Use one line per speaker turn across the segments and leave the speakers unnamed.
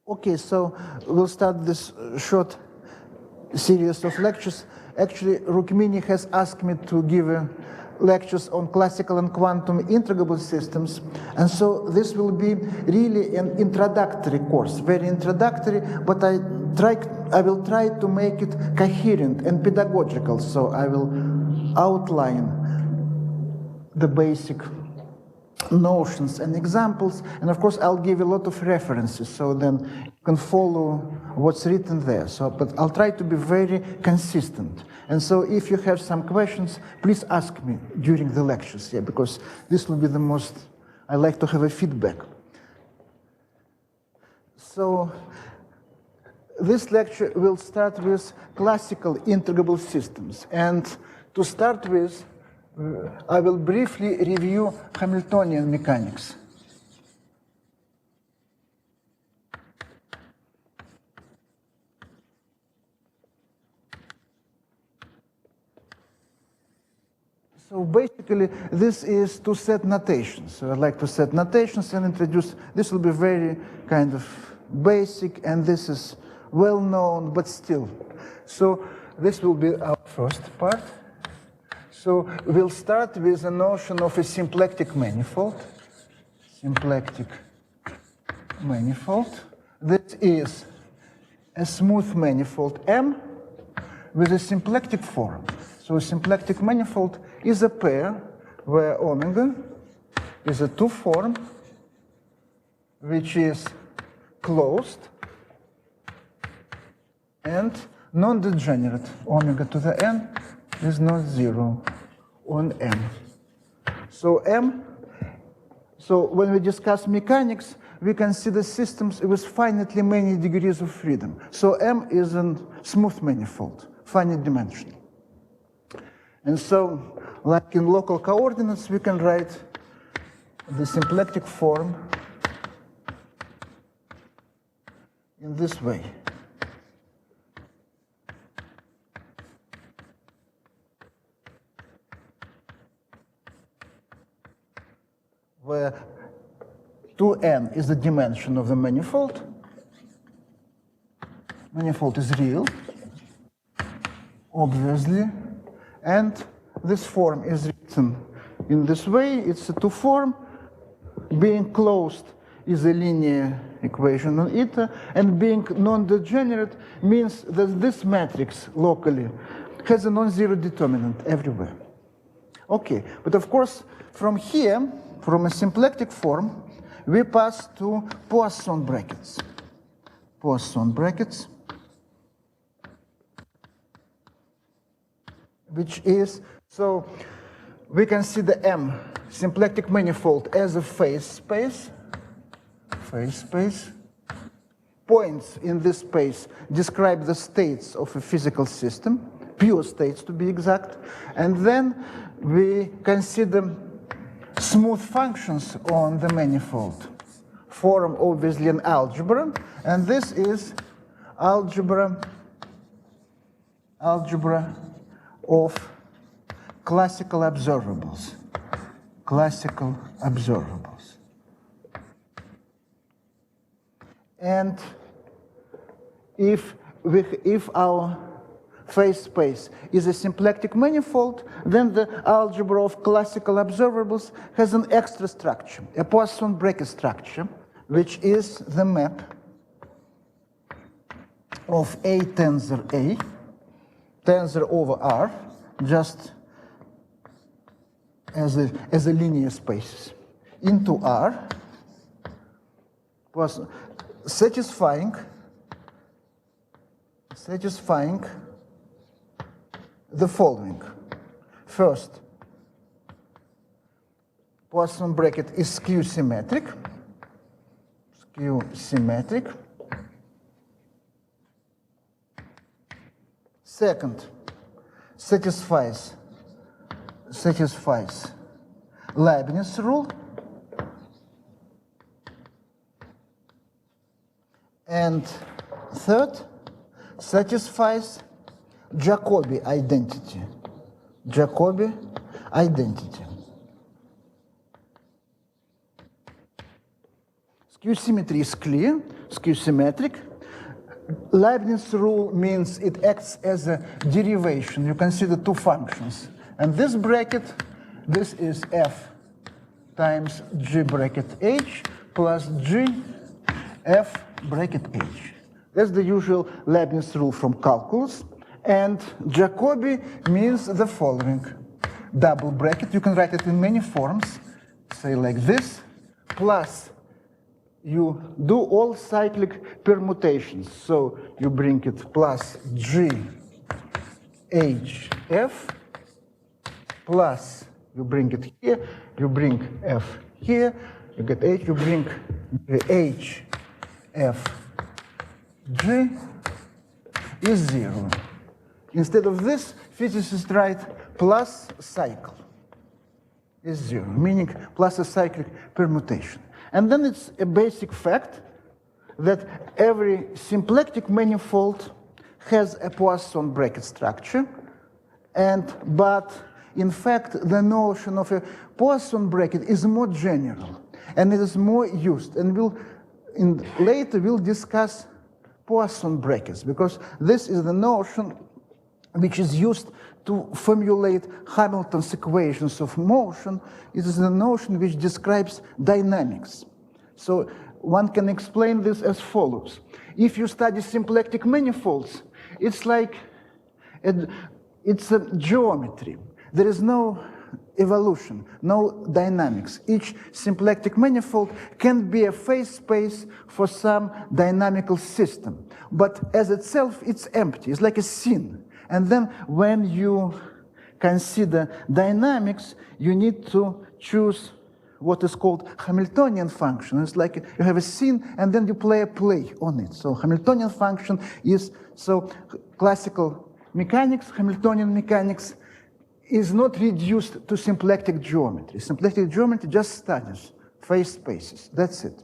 Okay, so we'll start this short series of lectures. Actually, Rukmini has asked me to give lectures on classical and quantum integrable systems, and so this will be really an introductory course, very introductory, but I will try to make it coherent and pedagogical, so I will outline the basic notions and examples, and of course I'll give a lot of references, so then you can follow what's written there. So, but I'll try to be very consistent. And so if you have some questions, please ask me during the lectures, yeah, because this will be the most, I like to have a feedback. So this lecture will start with classical integrable systems, and to start with, I will briefly review Hamiltonian mechanics. So basically, this is to set notations. So I'd like to set notations and introduce, this will be very kind of basic, and this is well known, but still. So this will be our first part. So we'll start with the notion of a symplectic manifold. Symplectic manifold. This is a smooth manifold M with a symplectic form. So a symplectic manifold is a pair where omega is a two form which is closed and non-degenerate. Omega to the n is not zero on M. So M, so when we discuss mechanics, we consider systems with finitely many degrees of freedom. So M is a smooth manifold, finite dimensional. And so, like in local coordinates, we can write the symplectic form in this way. Where 2n is the dimension of the manifold. Manifold is real, obviously, and this form is written in this way. It's a two form. Being closed is a linear equation on eta, and being non-degenerate means that this matrix locally has a non-zero determinant everywhere. Okay, but of course, from here, from a symplectic form, we pass to Poisson brackets. Poisson brackets, which is, so we consider M, symplectic manifold, as a phase space. Phase space. Points in this space describe the states of a physical system, pure states to be exact, and then we consider smooth functions on the manifold. Form obviously an algebra, and this is algebra of classical observables. Classical observables. And if our phase space is a symplectic manifold, then the algebra of classical observables has an extra structure, a Poisson bracket structure, which is the map of A tensor over R, just as a linear space, into R, was satisfying the following. First, Poisson bracket is skew symmetric. Skew symmetric. Second, satisfies Leibniz rule. And third, satisfies Jacobi identity. Jacobi identity. Skew symmetry is clear, skew symmetric. Leibniz rule means it acts as a derivation. You consider two functions. And this bracket, this is f times g bracket h plus g f bracket h. That's the usual Leibniz rule from calculus. And Jacobi means the following. Double bracket, you can write it in many forms, say like this, plus you do all cyclic permutations. So you bring it plus g h f plus you bring it here, you bring f here, you get h, you bring h f g is 0. Instead of this, physicists write plus cycle is 0, meaning plus a cyclic permutation. And then it's a basic fact that every symplectic manifold has a Poisson bracket structure, but in fact the notion of a Poisson bracket is more general and it is more used. And later we'll discuss Poisson brackets, because this is the notion which is used to formulate Hamilton's equations of motion. It is the notion which describes dynamics. So one can explain this as follows. If you study symplectic manifolds, it's like it's a geometry. There is no evolution, no dynamics. Each symplectic manifold can be a phase space for some dynamical system, but as itself, it's empty. It's like a scene. And then when you consider dynamics, you need to choose what is called Hamiltonian function. It's like you have a scene and then you play a play on it. So Hamiltonian function is, so classical mechanics, Hamiltonian mechanics is not reduced to symplectic geometry. Symplectic geometry just studies phase spaces. That's it.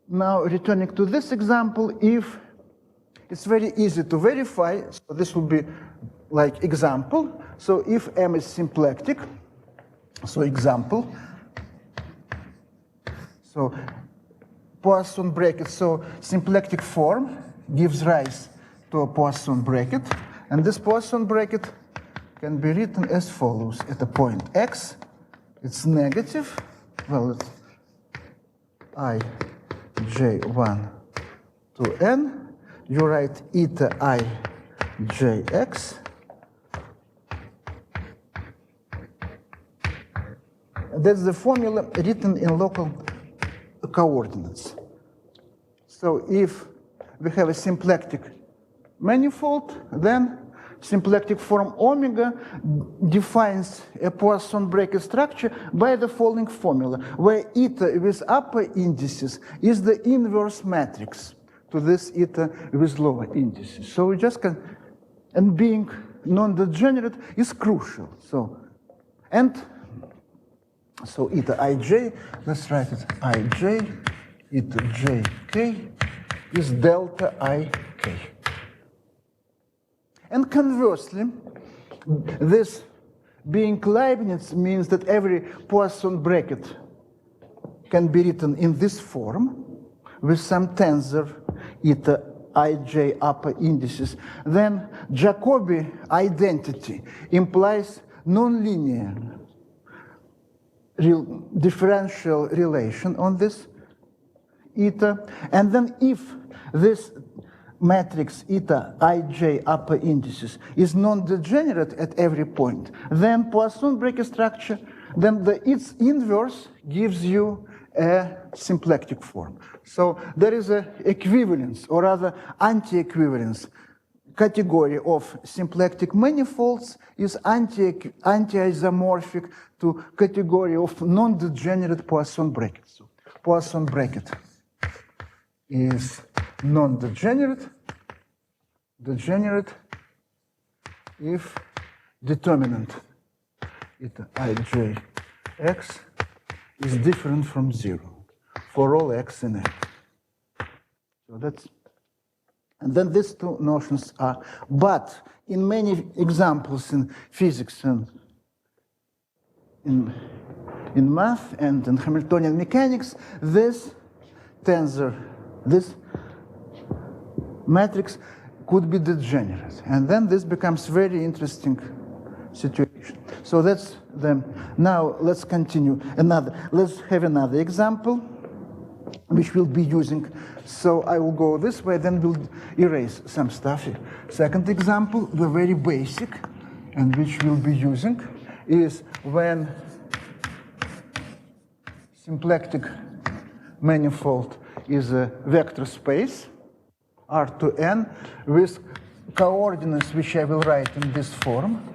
Now returning to this example, if it's very easy to verify, so this will be like example. So if M is symplectic, so example, so Poisson bracket, so symplectic form gives rise to a Poisson bracket, and this Poisson bracket can be written as follows. At a point x, it's negative, well, it's ij1 to n. You write eta I jx. That's the formula written in local coordinates. So if we have a symplectic manifold, then symplectic form omega defines a Poisson bracket structure by the following formula, where eta with upper indices is the inverse matrix to this eta with lower indices. So we just can, and being non-degenerate is crucial. So eta ij, let's write it ij, eta jk is delta ik. And conversely, this being Leibniz means that every Poisson bracket can be written in this form with some tensor eta ij upper indices. Then Jacobi identity implies nonlinear differential relation on this eta. And then if this matrix eta ij upper indices is non-degenerate at every point, then Poisson bracket structure, then its inverse gives you a symplectic form. So there is an equivalence, or rather anti-equivalence. Category of symplectic manifolds is anti-isomorphic to category of non-degenerate Poisson brackets. So Poisson bracket is non-degenerate, degenerate if determinant eta ijx is different from 0 for all x in F. So that's, and then these two notions are, but in many examples in physics and in math and in Hamiltonian mechanics, this tensor, this matrix could be degenerate. And then this becomes very interesting situation. So that's the, now let's continue let's have another example, which we'll be using. So I will go this way, then we'll erase some stuff here. Second example, the very basic, and which we'll be using, is when symplectic manifold is a vector space, R to n, with coordinates which I will write in this form,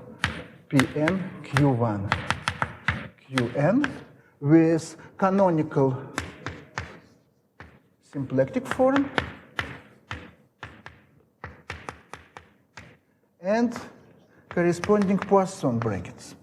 Pn, Q1, Qn, with canonical symplectic form and corresponding Poisson brackets.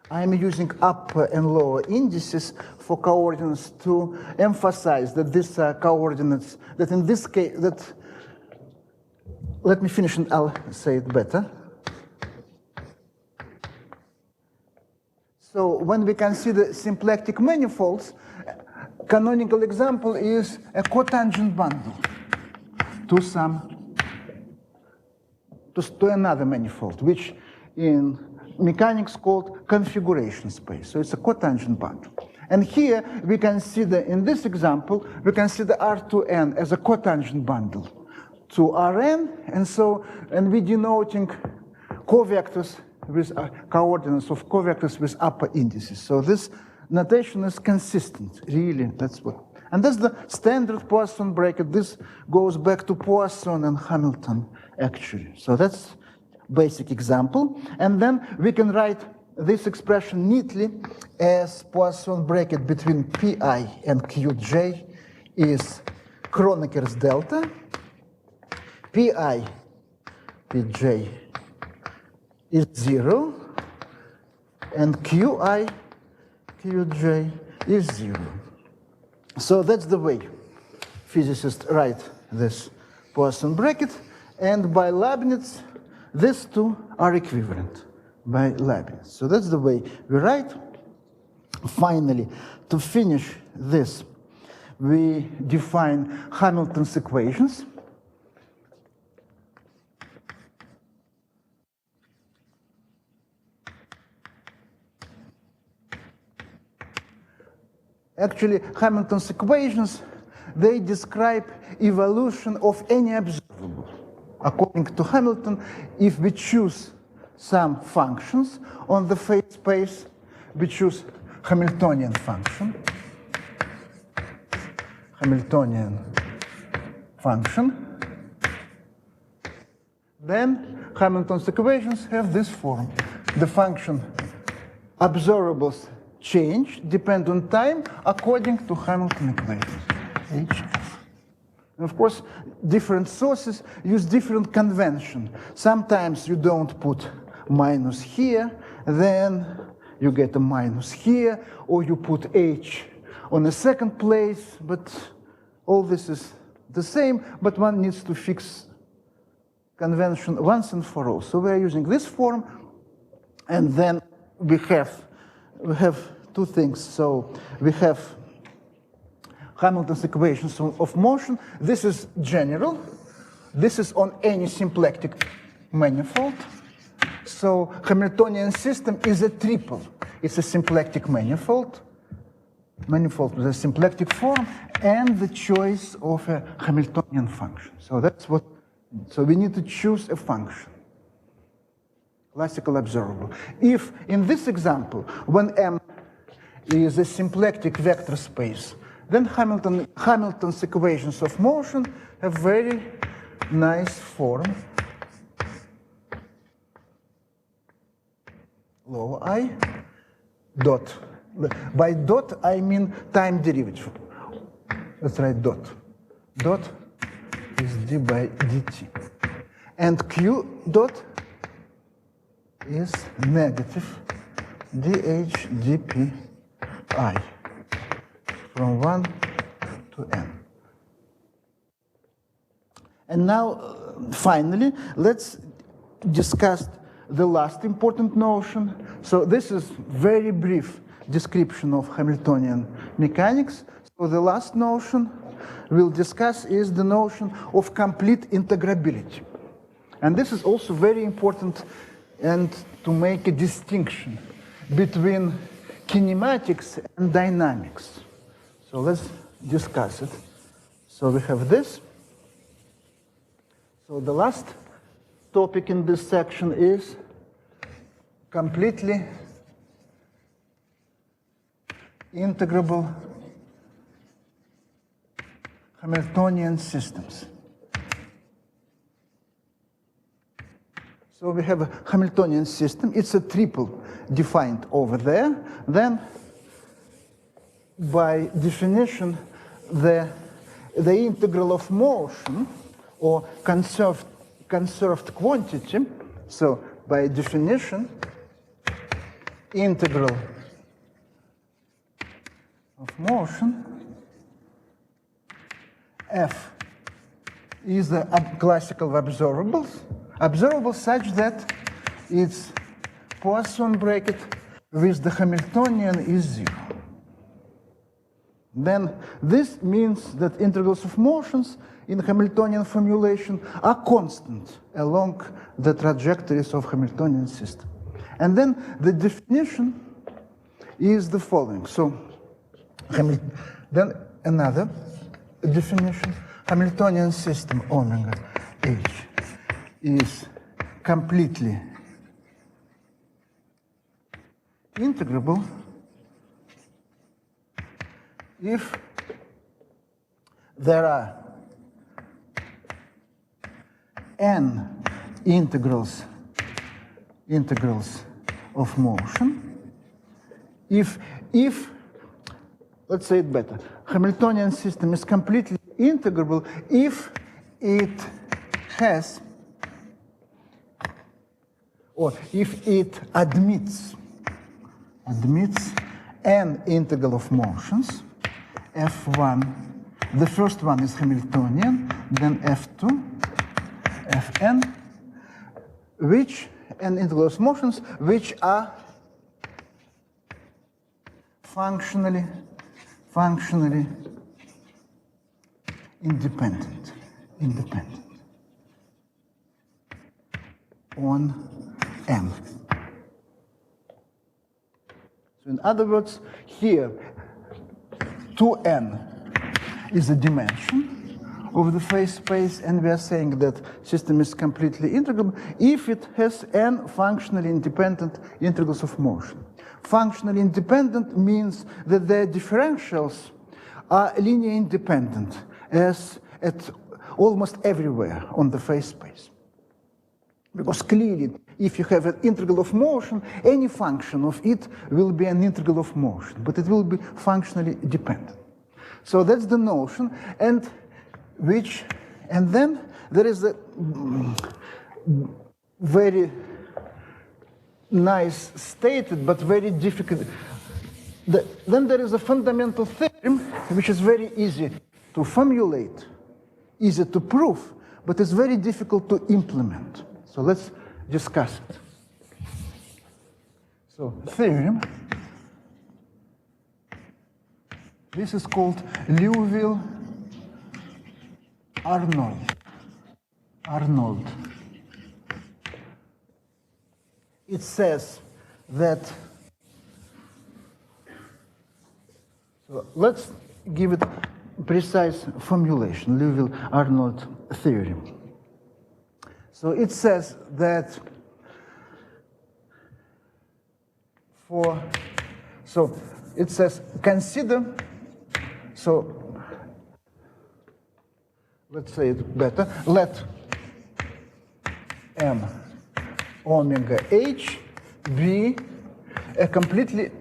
I'm using upper and lower indices for coordinates to emphasize that these are coordinates, that in this case, let me finish and I'll say it better. So when we consider symplectic manifolds, canonical example is a cotangent bundle to another manifold, which in mechanics called configuration space. So it's a cotangent bundle. And here we consider, in this example, we consider R2n as a cotangent bundle to Rn, and we're denoting covectors with coordinates of covectors with upper indices. So this notation is consistent, really, that's what. And that's the standard Poisson bracket. This goes back to Poisson and Hamilton, actually. So that's basic example. And then we can write this expression neatly as Poisson bracket between Pi and Qj is Kroneker's delta. Pi, Pj is 0, and Qi, Qj is 0. So that's the way physicists write this Poisson bracket, and by Leibniz, these two are equivalent by Leibniz. So that's the way we write. Finally, to finish this, we define Hamilton's equations. Actually, Hamilton's equations, they describe evolution of any observable. According to Hamilton, if we choose some functions on the phase space, we choose Hamiltonian function. Then Hamilton's equations have this form. The function observables change, depend on time, according to Hamilton equations, HF. And of course, different sources use different convention. Sometimes you don't put minus here, then you get a minus here, or you put H on the second place, but all this is the same, but one needs to fix convention once and for all. So we're using this form, and then we have two things. So we have Hamilton's equations of motion. This is general. This is on any symplectic manifold. So Hamiltonian system is a triple. It's a symplectic manifold with a symplectic form, and the choice of a Hamiltonian function. So that's what. So we need to choose a function. Classical observable. If in this example, when M is a symplectic vector space, then Hamilton's equations of motion have very nice form. Low I dot. By dot, I mean time derivative. Let's write dot. Dot is d by dt. And q dot is negative dh dp I from 1 to n. And now, finally, let's discuss the last important notion. So this is very brief description of Hamiltonian mechanics. So the last notion we'll discuss is the notion of complete integrability. And this is also very important, and to make a distinction between kinematics and dynamics. So let's discuss it. So we have this. So the last topic in this section is completely integrable Hamiltonian systems. So we have a Hamiltonian system. It's a triple defined over there. Then, by definition, the integral of motion, or conserved quantity, so by definition, integral of motion, F is the classical observables such that its Poisson bracket with the Hamiltonian is 0. Then this means that integrals of motions in Hamiltonian formulation are constant along the trajectories of Hamiltonian system. And then the definition is the following. So then another definition, Hamiltonian system omega h is completely integrable if there are n integrals of motion, if let's say it better, Hamiltonian system is completely integrable if it has, or if it admits n integral of motions, F1, the first one is Hamiltonian, then F2, Fn, which n integral of motions which are functionally independent on n. So in other words, here 2n is a dimension of the phase space, and we are saying that system is completely integrable if it has n functionally independent integrals of motion. Functionally independent means that their differentials are linear independent as at almost everywhere on the phase space. Because clearly, if you have an integral of motion, any function of it will be an integral of motion, but it will be functionally dependent. So that's the notion, and then there is a very nice stated but very difficult. Then there is a fundamental theorem which is very easy to formulate, easy to prove, but it's very difficult to implement. So let's discuss it. So theorem, this is called Liouville Arnold. It says that, so let's give it precise formulation, Liouville Arnold theorem. So it says that it says consider, so let's say it better, let m omega h be a completely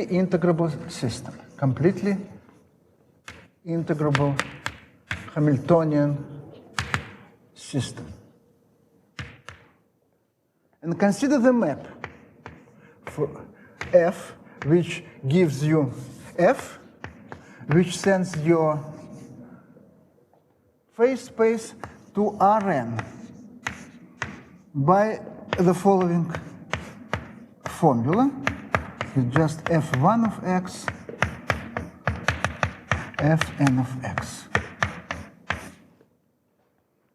integrable system, completely integrable Hamiltonian system. And consider the map for f, which gives you f, which sends your phase space to Rn by the following formula. It's just f1 of x, fn of x.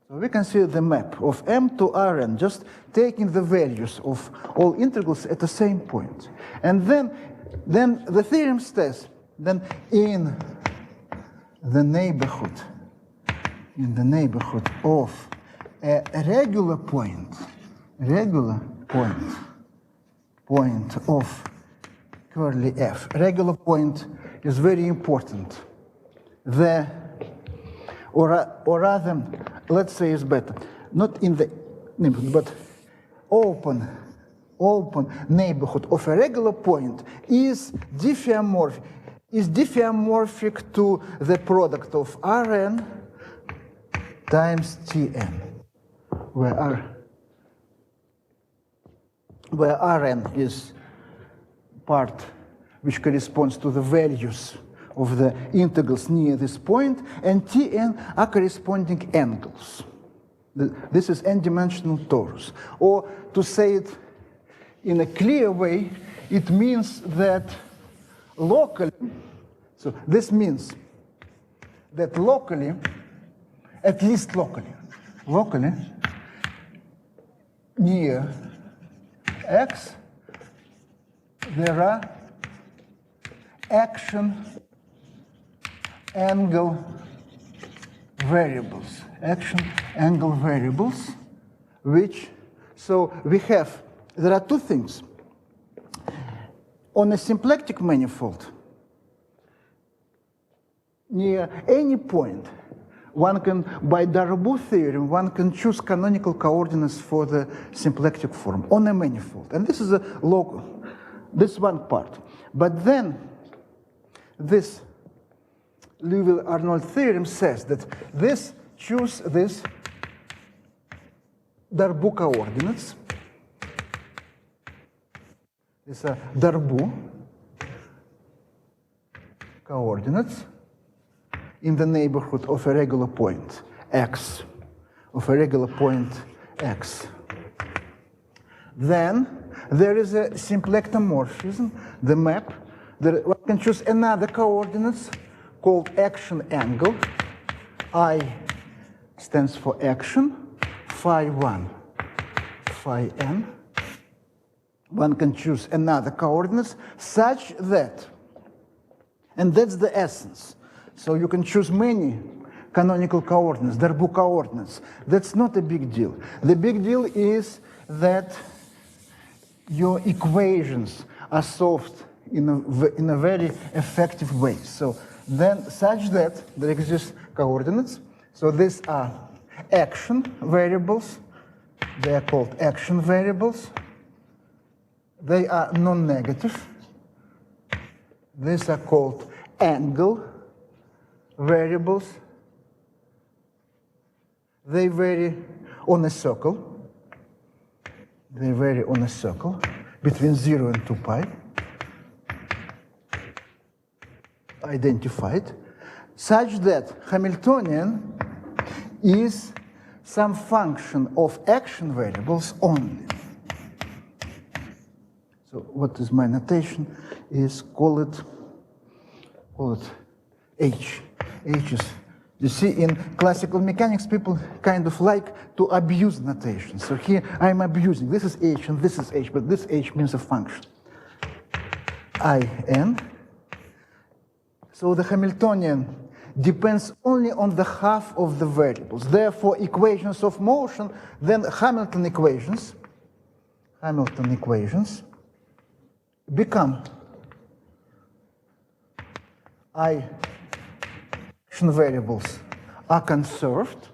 So we can see the map of M to Rn, just taking the values of all integrals at the same point. And then the theorem says, then in the neighborhood of a regular point of curly f. Regular point is very important. Or rather, let's say it's better, not in the neighborhood, but open neighborhood of a regular point is diffeomorphic to the product of Rn times Tn, where Rn is part which corresponds to the values of the integrals near this point, and Tn are corresponding angles. This is n-dimensional torus. Or to say it in a clear way, it means that locally, so this means that locally, at least locally, near x, there are action angle variables, which, so there are two things. On a symplectic manifold, near any point, one can, by Darboux theorem, one can choose canonical coordinates for the symplectic form on a manifold. And this is a local, this one part. But then this Liouville-Arnold theorem says that choose this Darboux coordinates. These are Darboux coordinates in the neighborhood of a regular point x, Then there is a symplectomorphism, the map. One can choose another coordinates called action angle. I stands for action, phi1, phi n. One can choose another coordinates such that, and that's the essence. So you can choose many canonical coordinates, Darboux coordinates. That's not a big deal. The big deal is that your equations are solved in a very effective way. So then such that there exist coordinates. So these are action variables. They are called action variables. They are non-negative. These are called angle variables. They vary on a circle. Between 0 and 2 pi. Identified, such that Hamiltonian is some function of action variables only. So what is my notation? Is call it H. H is, you see, in classical mechanics, people kind of like to abuse notation. So here I'm abusing. This is H and this is H, but this H means a function. In. So the Hamiltonian depends only on the half of the variables. Therefore, equations of motion, then Hamilton equations become action variables are conserved,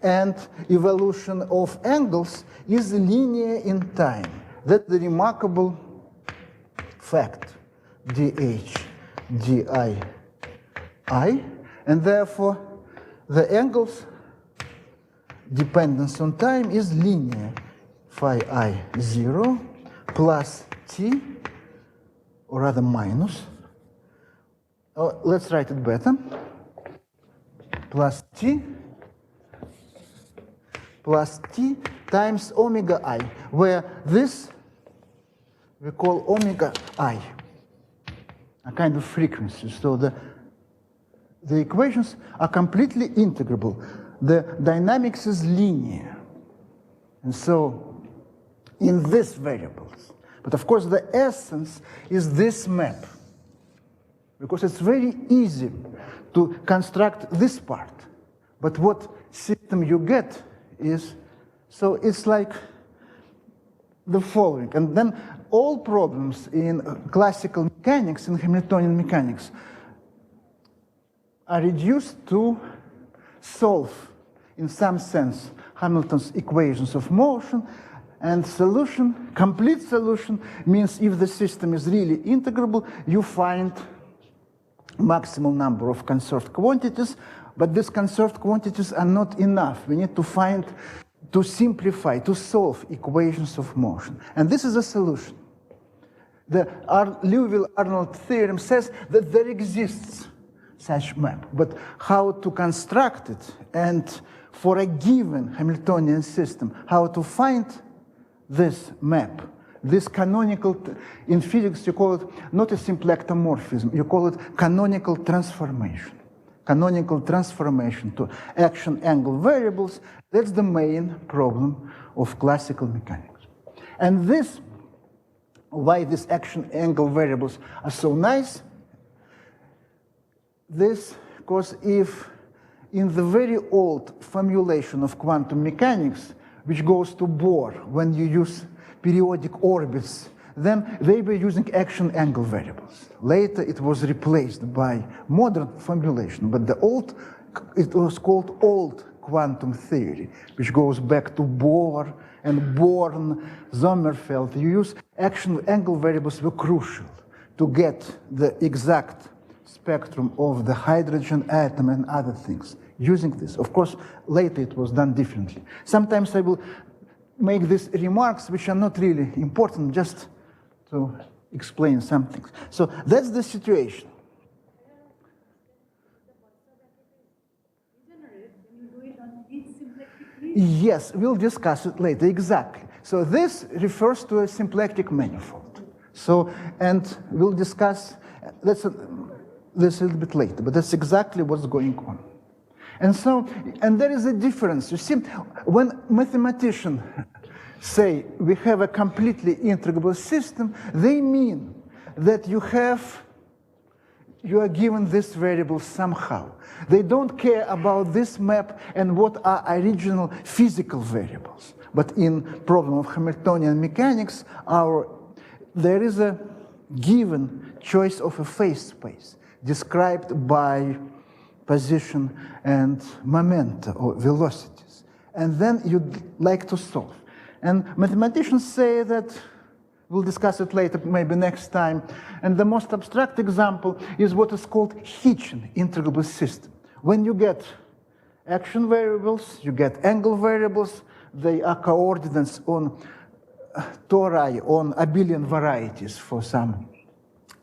and evolution of angles is linear in time. That's the remarkable fact, dH, di, and therefore the angles dependence on time is linear. Phi I 0 plus t, or rather minus, let's write it better, plus t plus t times omega I, where this we call omega I, a kind of frequency. So the equations are completely integrable. The dynamics is linear. And so in these variables, but of course the essence is this map, because it's very easy to construct this part. But what system you get is, so it's like the following. And then all problems in classical mechanics, in Hamiltonian mechanics, are reduced to solve, in some sense, Hamilton's equations of motion. And solution, complete solution, means if the system is really integrable, you find maximum number of conserved quantities, but these conserved quantities are not enough. We need to find, to simplify, to solve equations of motion. And this is a solution. The Liouville-Arnold theorem says that there exists such map, but how to construct it, and for a given Hamiltonian system, how to find this map, this canonical, in physics you call it not a symplectomorphism, you call it canonical transformation. Canonical transformation to action angle variables, that's the main problem of classical mechanics. And this, why these action angle variables are so nice, this, because if in the very old formulation of quantum mechanics, which goes to Bohr when you use periodic orbits, then they were using action angle variables. Later it was replaced by modern formulation, but the old, it was called old quantum theory, which goes back to Bohr and Born, Sommerfeld. You use action angle variables were crucial to get the exact spectrum of the hydrogen atom and other things using this. Of course, later it was done differently. Sometimes I will make these remarks which are not really important, just to explain some things. So that's the situation. Yes, we'll discuss it later, exactly. So this refers to a symplectic manifold. So, and we'll discuss, this a little bit later, but that's exactly what's going on. And so, and there is a difference. You see, when mathematicians say we have a completely integrable system, they mean that you are given this variable somehow. They don't care about this map and what are original physical variables. But in problem of Hamiltonian mechanics, there is a given choice of a phase space described by position and momenta or velocities. And then you'd like to solve. And mathematicians say that, we'll discuss it later, maybe next time. And the most abstract example is what is called Hitchin integrable system. When you get action variables, you get angle variables, they are coordinates on tori, on abelian varieties for some,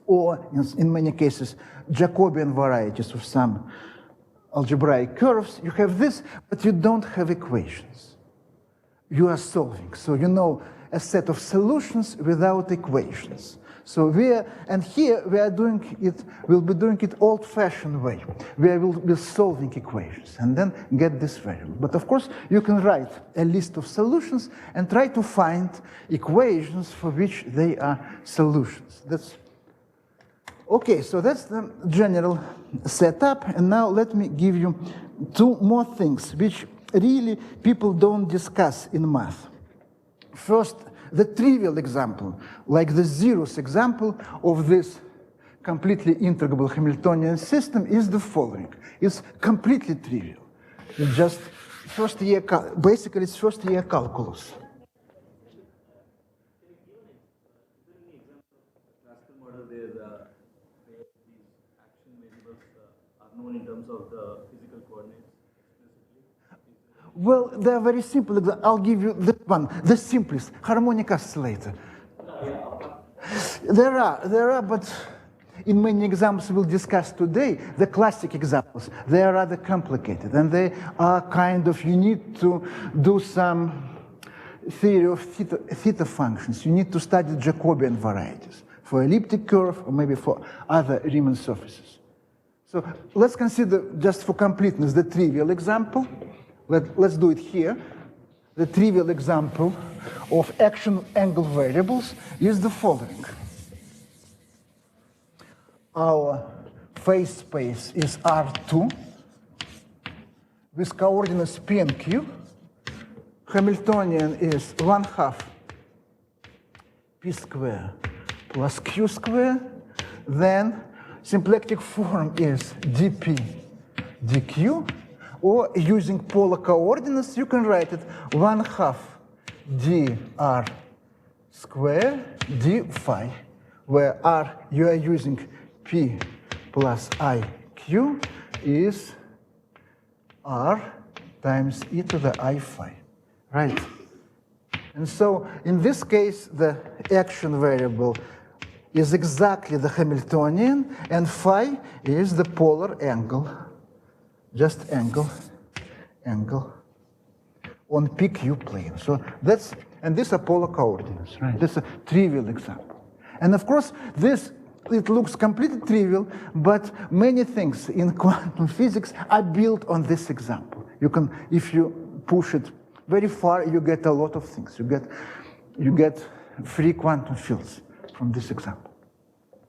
or in many cases, Jacobian varieties of some algebraic curves. You have this, but you don't have equations. You are solving. So you know a set of solutions without equations. So here we are doing it, we'll be doing it old-fashioned way, where we'll be solving equations and then get this variable. But of course, you can write a list of solutions and try to find equations for which they are solutions. That's okay, so that's the general setup. And now let me give you two more things which really people don't discuss in math. First, the trivial example, like the zeros example of this completely integrable Hamiltonian system is the following. It's completely trivial. It's just first year, basically it's first year calculus.
In terms of the physical coordinates explicitly?
Well, they're very simple. I'll give you this one, the simplest, harmonic oscillator. There are, but in many examples we'll discuss today, the classic examples, they are rather complicated, and they are kind of, you need to do some theory of theta functions. You need to study Jacobian varieties for elliptic curve or maybe for other Riemann surfaces. So let's consider, just for completeness, the trivial example. Let's do it here. The trivial example of action angle variables is the following. Our phase space is R2 with coordinates P and Q. Hamiltonian is 1/2 P square plus Q square. Then symplectic form is dP dQ. Or using polar coordinates, you can write it 1/2 dr square d phi, where r, you are using P plus IQ, is r times e to the I phi, right? And so in this case, the action variable is exactly the Hamiltonian, and phi is the polar angle. Just angle on PQ plane. So that's, and these are polar coordinates, right? That's a trivial example. And of course, this, it looks completely trivial, but many things in quantum physics are built on this example. You can, if you push it very far, you get a lot of things. You get free quantum fields from this example,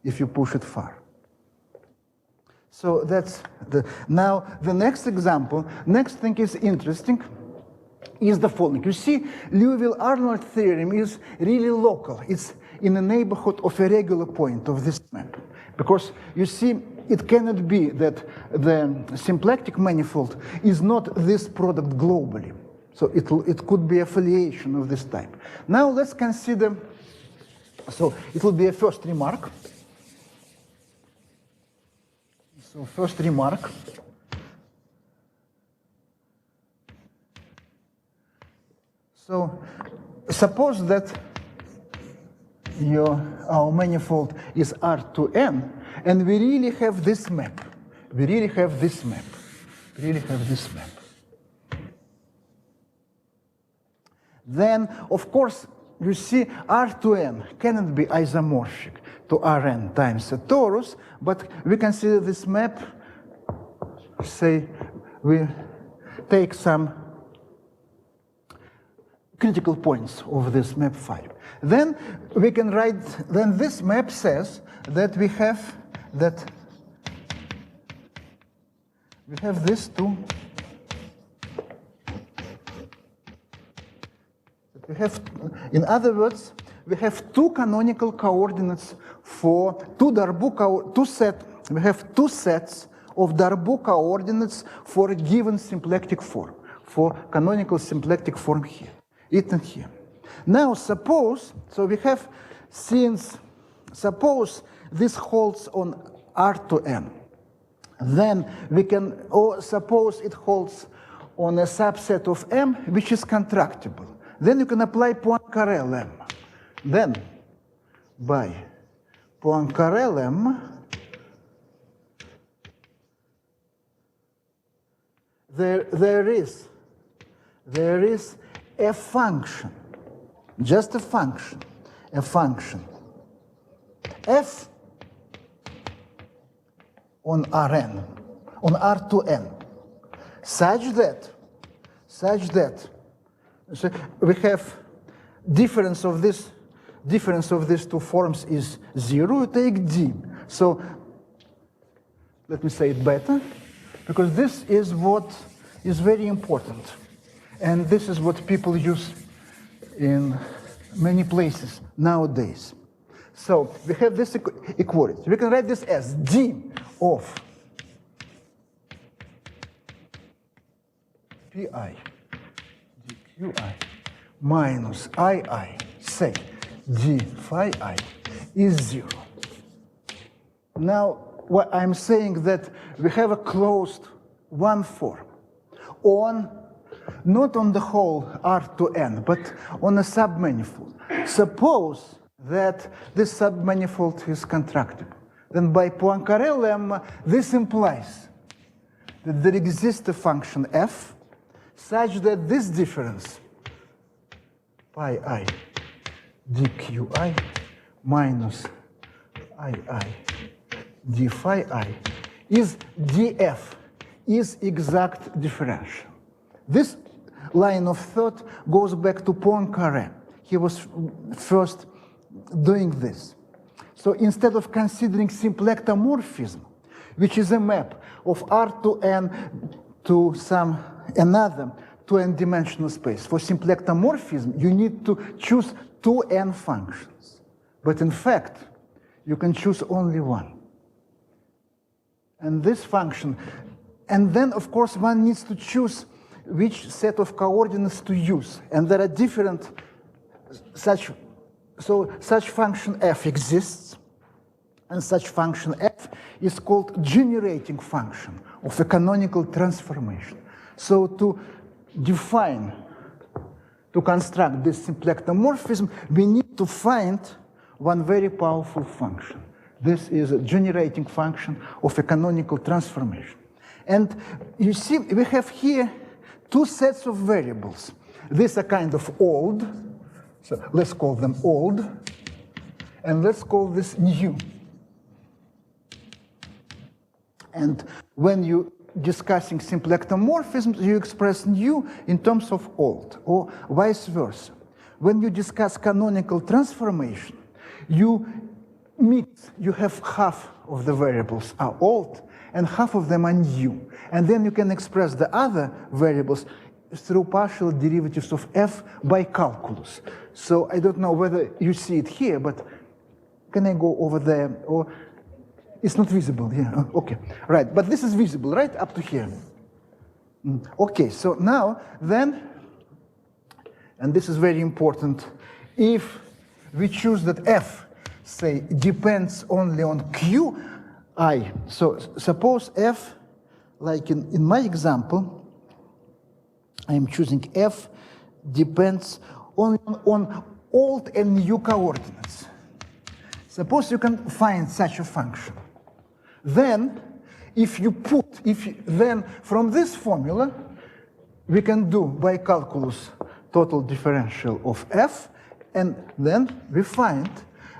if you push it far. So that's now the next example. Next thing is interesting, is the following. You see, Liouville-Arnold theorem is really local. It's in the neighborhood of a regular point of this map. Because you see, it cannot be that the symplectic manifold is not this product globally. So it could be affiliation of this type. Now let's consider, so it will be a first remark. So first remark. So suppose that our manifold is R to N, and we really have this map. Then, of course, you see R to N cannot be isomorphic to Rn times a torus, but we consider this map, say, we take some critical points of this map phi. Then we can write, then this map says that we have these two. We have, in other words, we have two canonical coordinates for we have two sets of Darboux coordinates for a given symplectic form, for canonical symplectic form here, it and here. Now suppose, so we have, suppose this holds on R to N, then we can, or suppose it holds on a subset of M which is contractible. Then you can apply Poincaré lemma. Then, by Poincaré lemma, there is a function, just a function f on Rn, on R to N, such that so we have difference of these two forms is 0, you take D. So let me say it better, because this is what is very important. And this is what people use in many places nowadays. So we have this equality. We can write this as D of Pi dQi minus II, say d phi I is 0. Now, what I'm saying that we have a closed one form on, not on the whole R to N, but on a submanifold. Suppose that this submanifold is contractible. then by Poincaré lemma, this implies that there exists a function f such that this difference, pi I dqi minus ii d phi I, is df, is exact differential. This line of thought goes back to Poincaré. He was first doing this. So instead of considering symplectomorphism, which is a map of R to N to some another 2n dimensional space, for symplectomorphism, you need to choose 2n functions. But in fact, you can choose only one. And this function, and then of course one needs to choose which set of coordinates to use. And there are different such function f exists, and such function f is called generating function of a canonical transformation. So to define, to construct this symplectomorphism, we need to find one very powerful function. This is a generating function of a canonical transformation. And you see, we have here two sets of variables. These are kind of old, so let's call them old, and let's call this new. And when you're discussing symplectomorphisms, you express new in terms of old, or vice versa. When you discuss canonical transformation, you mix, you have half of the variables are old, and half of them are new. And then you can express the other variables through partial derivatives of f by calculus. So I don't know whether you see it here, but can I go over there? Or it's not visible, yeah, okay. Right, but this is visible, right, up to here. Okay, so now, then, and this is very important, if we choose that f, say, depends only on qi, so suppose f, like in my example, I am choosing f depends only on old and new coordinates. Suppose you can find such a function. Then, then from this formula, we can do by calculus total differential of f, and then we find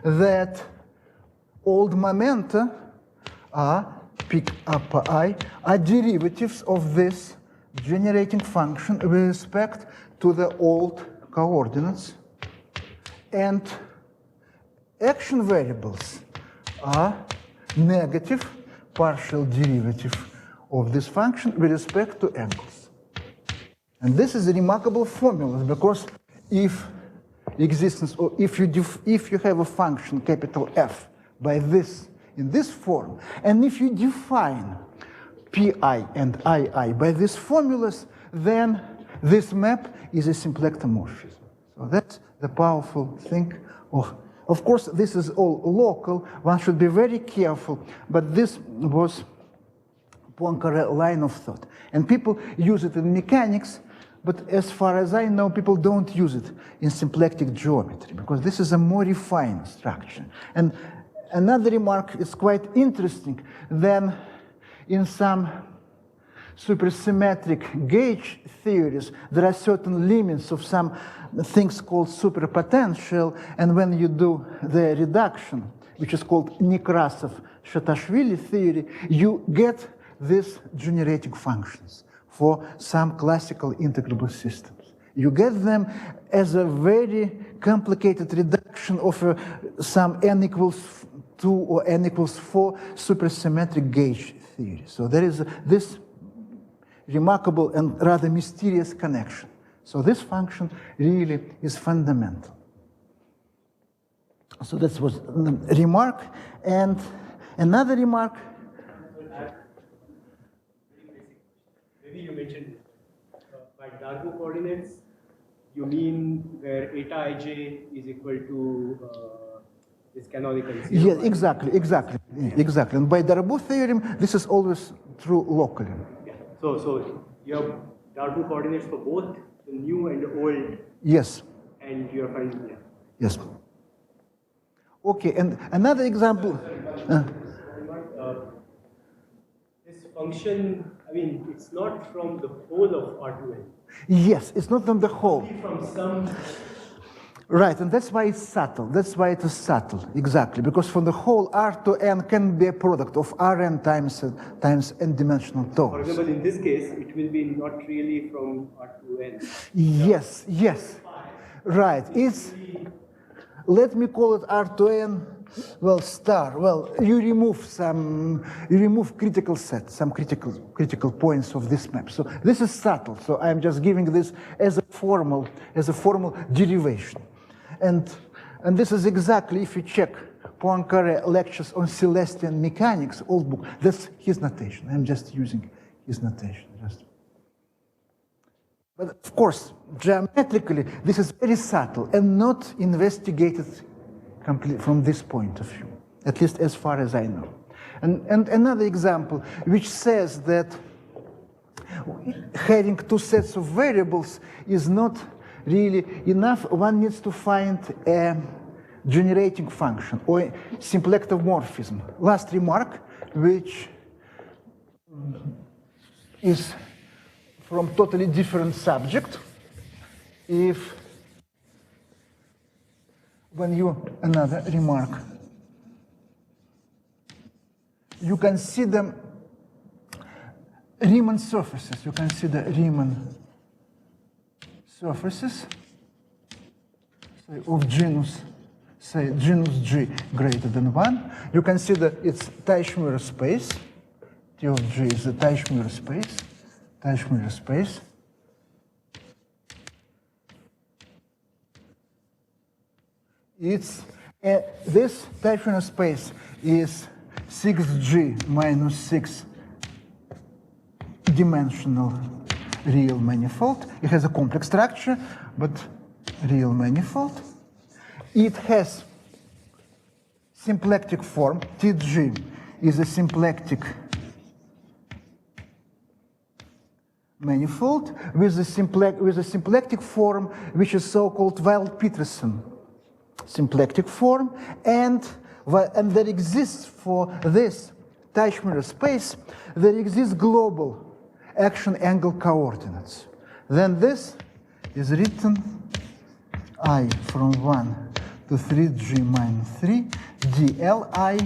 that old momenta are pick up I are derivatives of this generating function with respect to the old coordinates, and action variables are negative partial derivative of this function with respect to angles. And this is a remarkable formula, because if existence, or if you have a function capital F by this, in this form, and if you define pi and ii by these formulas, then this map is a symplectomorphism. So that's the powerful thing of course, this is all local. One should be very careful, but this was Poincaré line of thought. And people use it in mechanics, but as far as I know, people don't use it in symplectic geometry, because this is a more refined structure. And another remark is quite interesting. Then in some supersymmetric gauge theories, there are certain limits of some things called superpotential, and when you do the reduction, which is called Nekrasov-Shatashvili theory, you get these generating functions for some classical integrable systems. You get them as a very complicated reduction of some n equals 2 or n equals 4 supersymmetric gauge theory. So there is this remarkable and rather mysterious connection. So this function really is fundamental. So that was a remark. And another remark.
Maybe you mentioned by Darboux coordinates, you mean where eta ij is equal to this canonical zero?
Yeah, exactly. And by Darboux theorem, this is always true locally.
Yeah. So you have Darboux coordinates for both the new and the old.
Yes.
And you are finding, yeah.
Yes. Okay, and another example.
function, I mean, it's not from the whole of R2N.
Yes, it's not on the whole.
Only from some.
Right, and that's why it's subtle. That's why it is subtle, exactly. Because from the whole, R to N can be a product of Rn times n-dimensional terms.
For example, in this case, it will be not really from R to N.
Yes, yes. Right. It's, let me call it R to N, well, star. Well, you remove critical sets, some critical points of this map. So this is subtle. So I'm just giving this as a formal derivation. And this is exactly, if you check Poincaré lectures on Celestian mechanics, old book, that's his notation. I'm just using his notation. But of course, geometrically, this is very subtle and not investigated completely from this point of view, at least as far as I know. And another example, which says that having two sets of variables is not really enough. One needs to find a generating function or symplectomorphism. Last remark, which is from totally different subject. Another remark, you consider Riemann surfaces. You consider Riemann surfaces, say, of genus, say, genus G greater than 1. You consider its Teichmüller space. T of G is the Teichmüller space. Teichmüller space. It's this Teichmüller space is 6G minus 6 dimensional real manifold. It has a complex structure, but real manifold. It has symplectic form. Tg is a symplectic manifold with a symplectic form, which is so-called Weil-Petersen symplectic form, and there exists for this Teichmüller space, there exists global action angle coordinates. Then this is written I from 1 to 3G minus 3 dLi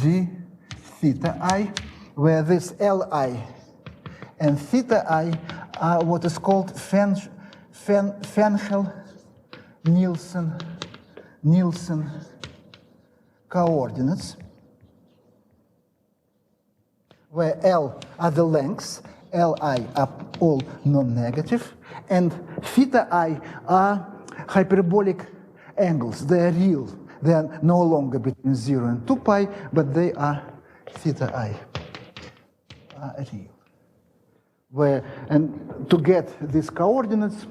d theta I, where this Li and theta I are what is called Fenchel-Nielsen coordinates, where L are the lengths, Li are all non-negative, and theta I are hyperbolic angles. They are real. They are no longer between 0 and 2 pi, but they are theta I are real. And to get these coordinates,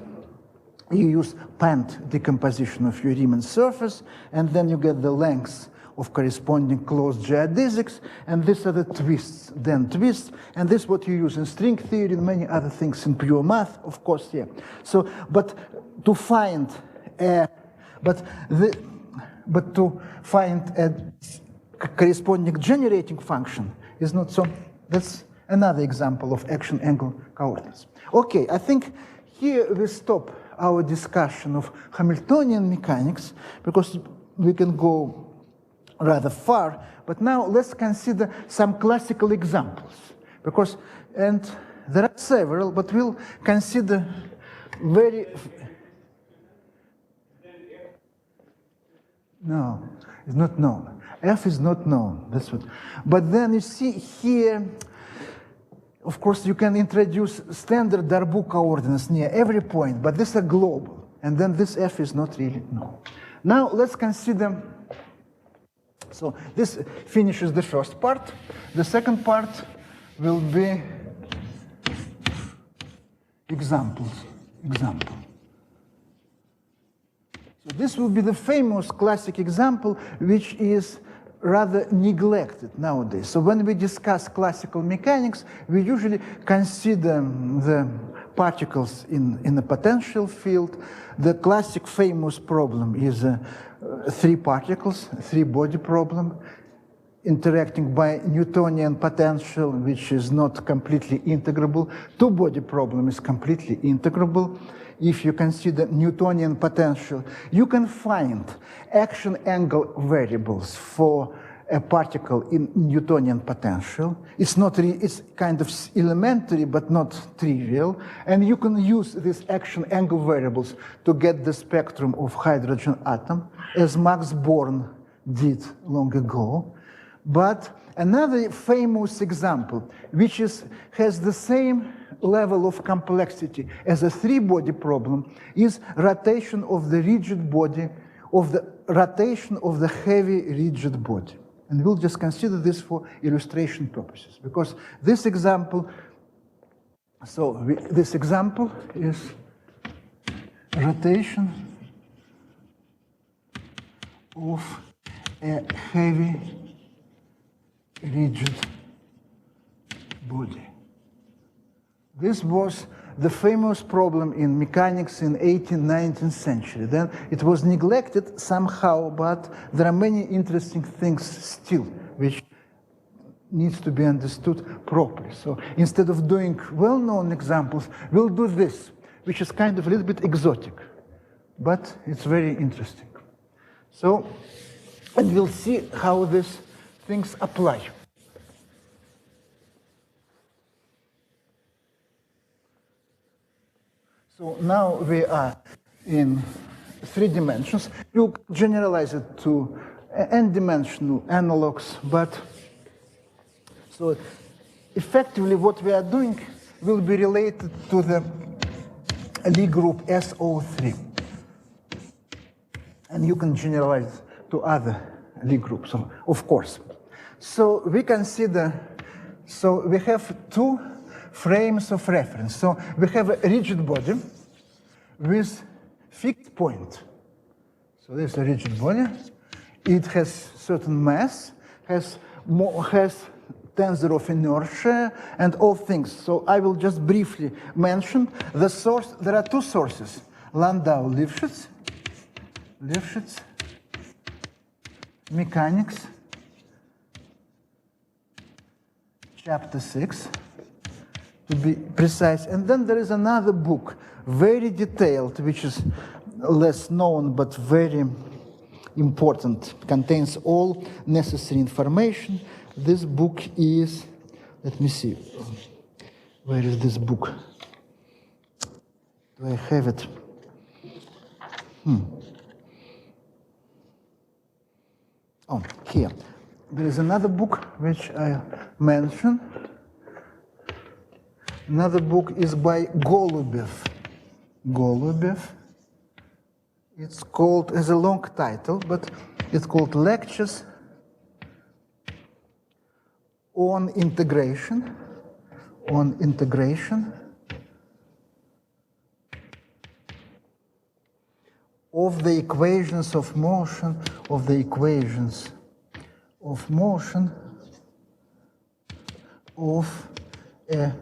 you use Pant decomposition of your Riemann surface, and then you get the lengths of corresponding closed geodesics, and these are the twists, and this is what you use in string theory and many other things in pure math, of course, yeah. So, but to find a corresponding generating function is not so. That's another example of action angle coordinates. Okay, I think here we stop our discussion of Hamiltonian mechanics, because we can go rather far, but now let's consider some classical examples, and there are several, but we'll consider very. No, it's not known. F is not known. That's what. But then you see here, of course, you can introduce standard Darboux coordinates near every point, but these are global, and then this F is not really known. Now let's consider. So this finishes the first part. The second part will be examples. So this will be the famous classic example, which is rather neglected nowadays. So when we discuss classical mechanics, we usually consider the particles in a potential field. The classic famous problem is 3 particles, 3 body problem. interacting by Newtonian potential, which is not completely integrable. Two-body problem is completely integrable. If you consider Newtonian potential, you can find action angle variables for a particle in Newtonian potential. It's kind of elementary, but not trivial. And you can use these action angle variables to get the spectrum of hydrogen atom, as Max Born did long ago. But another famous example, which has the same level of complexity as a three-body problem, is rotation of the rigid body, rotation of the heavy rigid body. And we'll just consider this for illustration purposes, because this example, this example is rotation of a heavy rigid body. This was the famous problem in mechanics in 18th, 19th century. Then it was neglected somehow, but there are many interesting things still which needs to be understood properly. So instead of doing well-known examples, we'll do this, which is kind of a little bit exotic, but it's very interesting. So, and we'll see how these things apply. So now we are in 3 dimensions. You generalize it to n-dimensional analogs, but so effectively what we are doing will be related to the Lie group SO3. And you can generalize it to other Lie groups, of course. So we consider, so we have 2 frames of reference. So we have a rigid body with fixed point. So this is a rigid body. It has certain mass, has tensor of inertia, and all things. So I will just briefly mention the source. There are 2 sources: Landau-Lifshitz, Mechanics, chapter 6. To be precise. And then there is another book, very detailed, which is less known but very important, contains all necessary information. This book is, let me see, where is this book? Do I have it? Oh, here. There is another book which I mentioned. Another book is by Golubev. It's called, has a long title, but it's called Lectures on Integration. Of the equations of motion, of a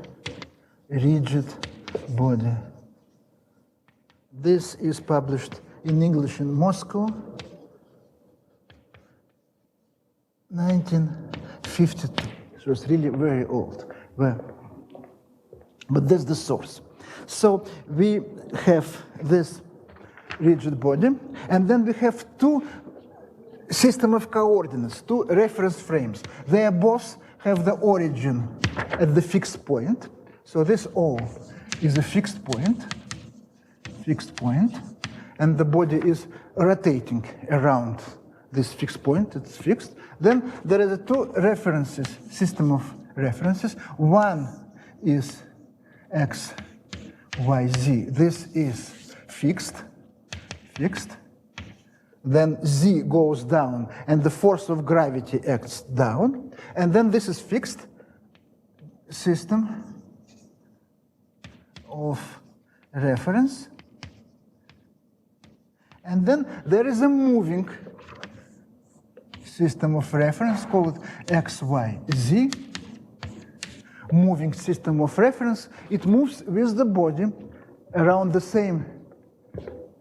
rigid body. This is published in English in Moscow, 1952. So it's really very old. But that's the source. So we have this rigid body, and then we have 2 system of coordinates, 2 reference frames. They both have the origin at the fixed point. So this O is a fixed point, and the body is rotating around this fixed point, it's fixed. Then there are 2 references, system of references. One is X, Y, Z. This is fixed. Then Z goes down, and the force of gravity acts down. And then this is fixed system of reference. And then there is a moving system of reference called X, Y, Z. Moving system of reference, it moves with the body around the same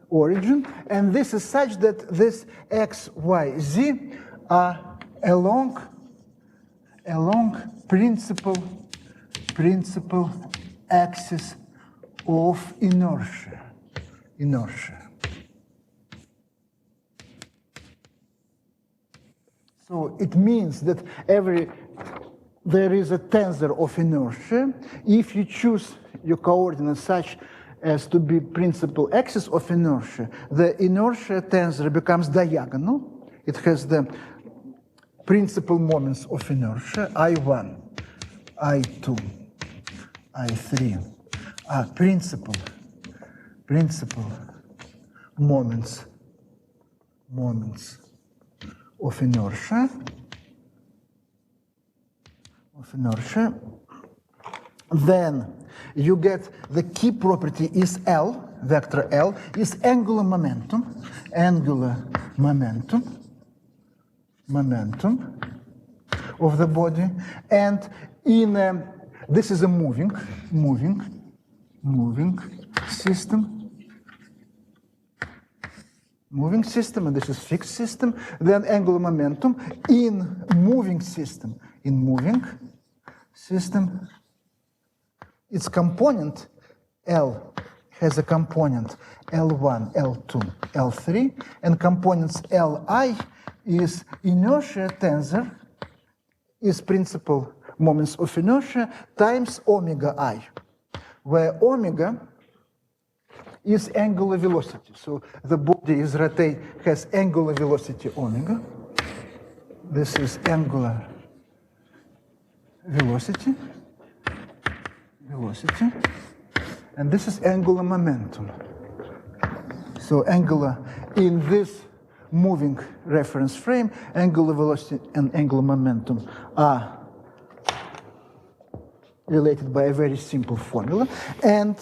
origin, and this is such that this X, Y, Z are along along principal axis of inertia. So it means that there is a tensor of inertia. If you choose your coordinates such as to be principal axis of inertia, the inertia tensor becomes diagonal. It has the principal moments of inertia, I1, I2, I3, principal moments of inertia. Then you get the key property is L, vector L, is angular momentum of the body, and this is a moving system, and this is fixed system. Then angular momentum in moving system, its component L has a component L1, L2, L3, and components Li is inertia tensor, is principal moments of inertia times omega I, where omega is angular velocity. So the body has angular velocity omega. This is angular velocity, and this is angular momentum. So angular, in this moving reference frame, angular velocity and angular momentum are related by a very simple formula. And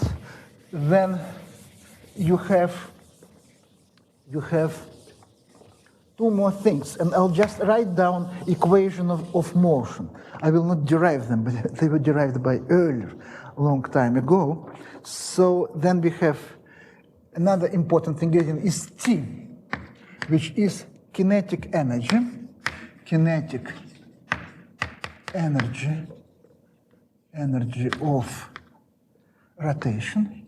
then you have two more things, and I'll just write down equation of motion. I will not derive them, but they were derived by Euler a long time ago. So then we have another important ingredient is T, which is kinetic energy of rotation.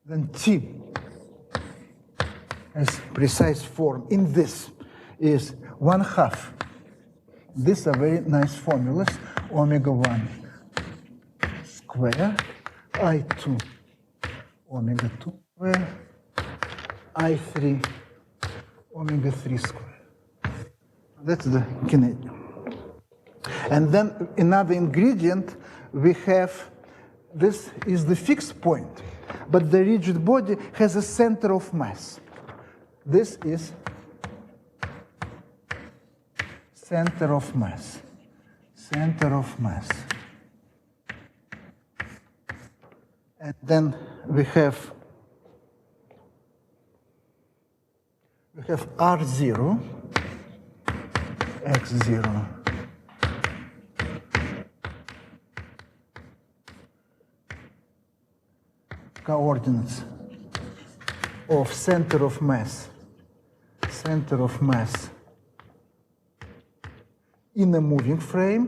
Then T as precise form in this is 1/2. These are very nice formulas. Omega 1 square, I2 omega 2 square, I3 omega 3 square. That's the kinetic. And then another ingredient we have, this is the fixed point, but the rigid body has a center of mass. This is center of mass. And then we have R0, X0, coordinates of center of mass in a moving frame,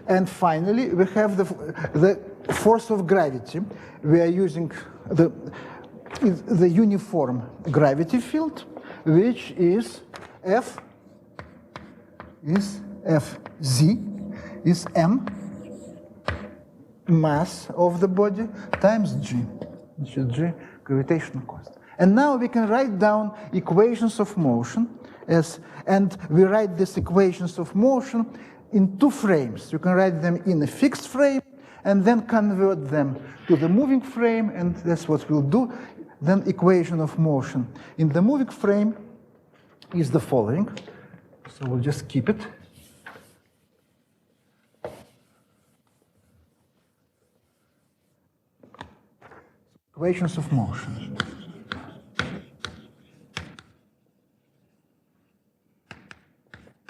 and finally we have the force of gravity. We are using the uniform gravity field, which is Fz is m mass of the body times g, which is g gravitational constant. And now we can write down equations of motion and we write these equations of motion in two frames. You can write them in a fixed frame and then convert them to the moving frame, and that's what we'll do. Then equation of motion in the moving frame is the following. So we'll just keep it. Equations of motion.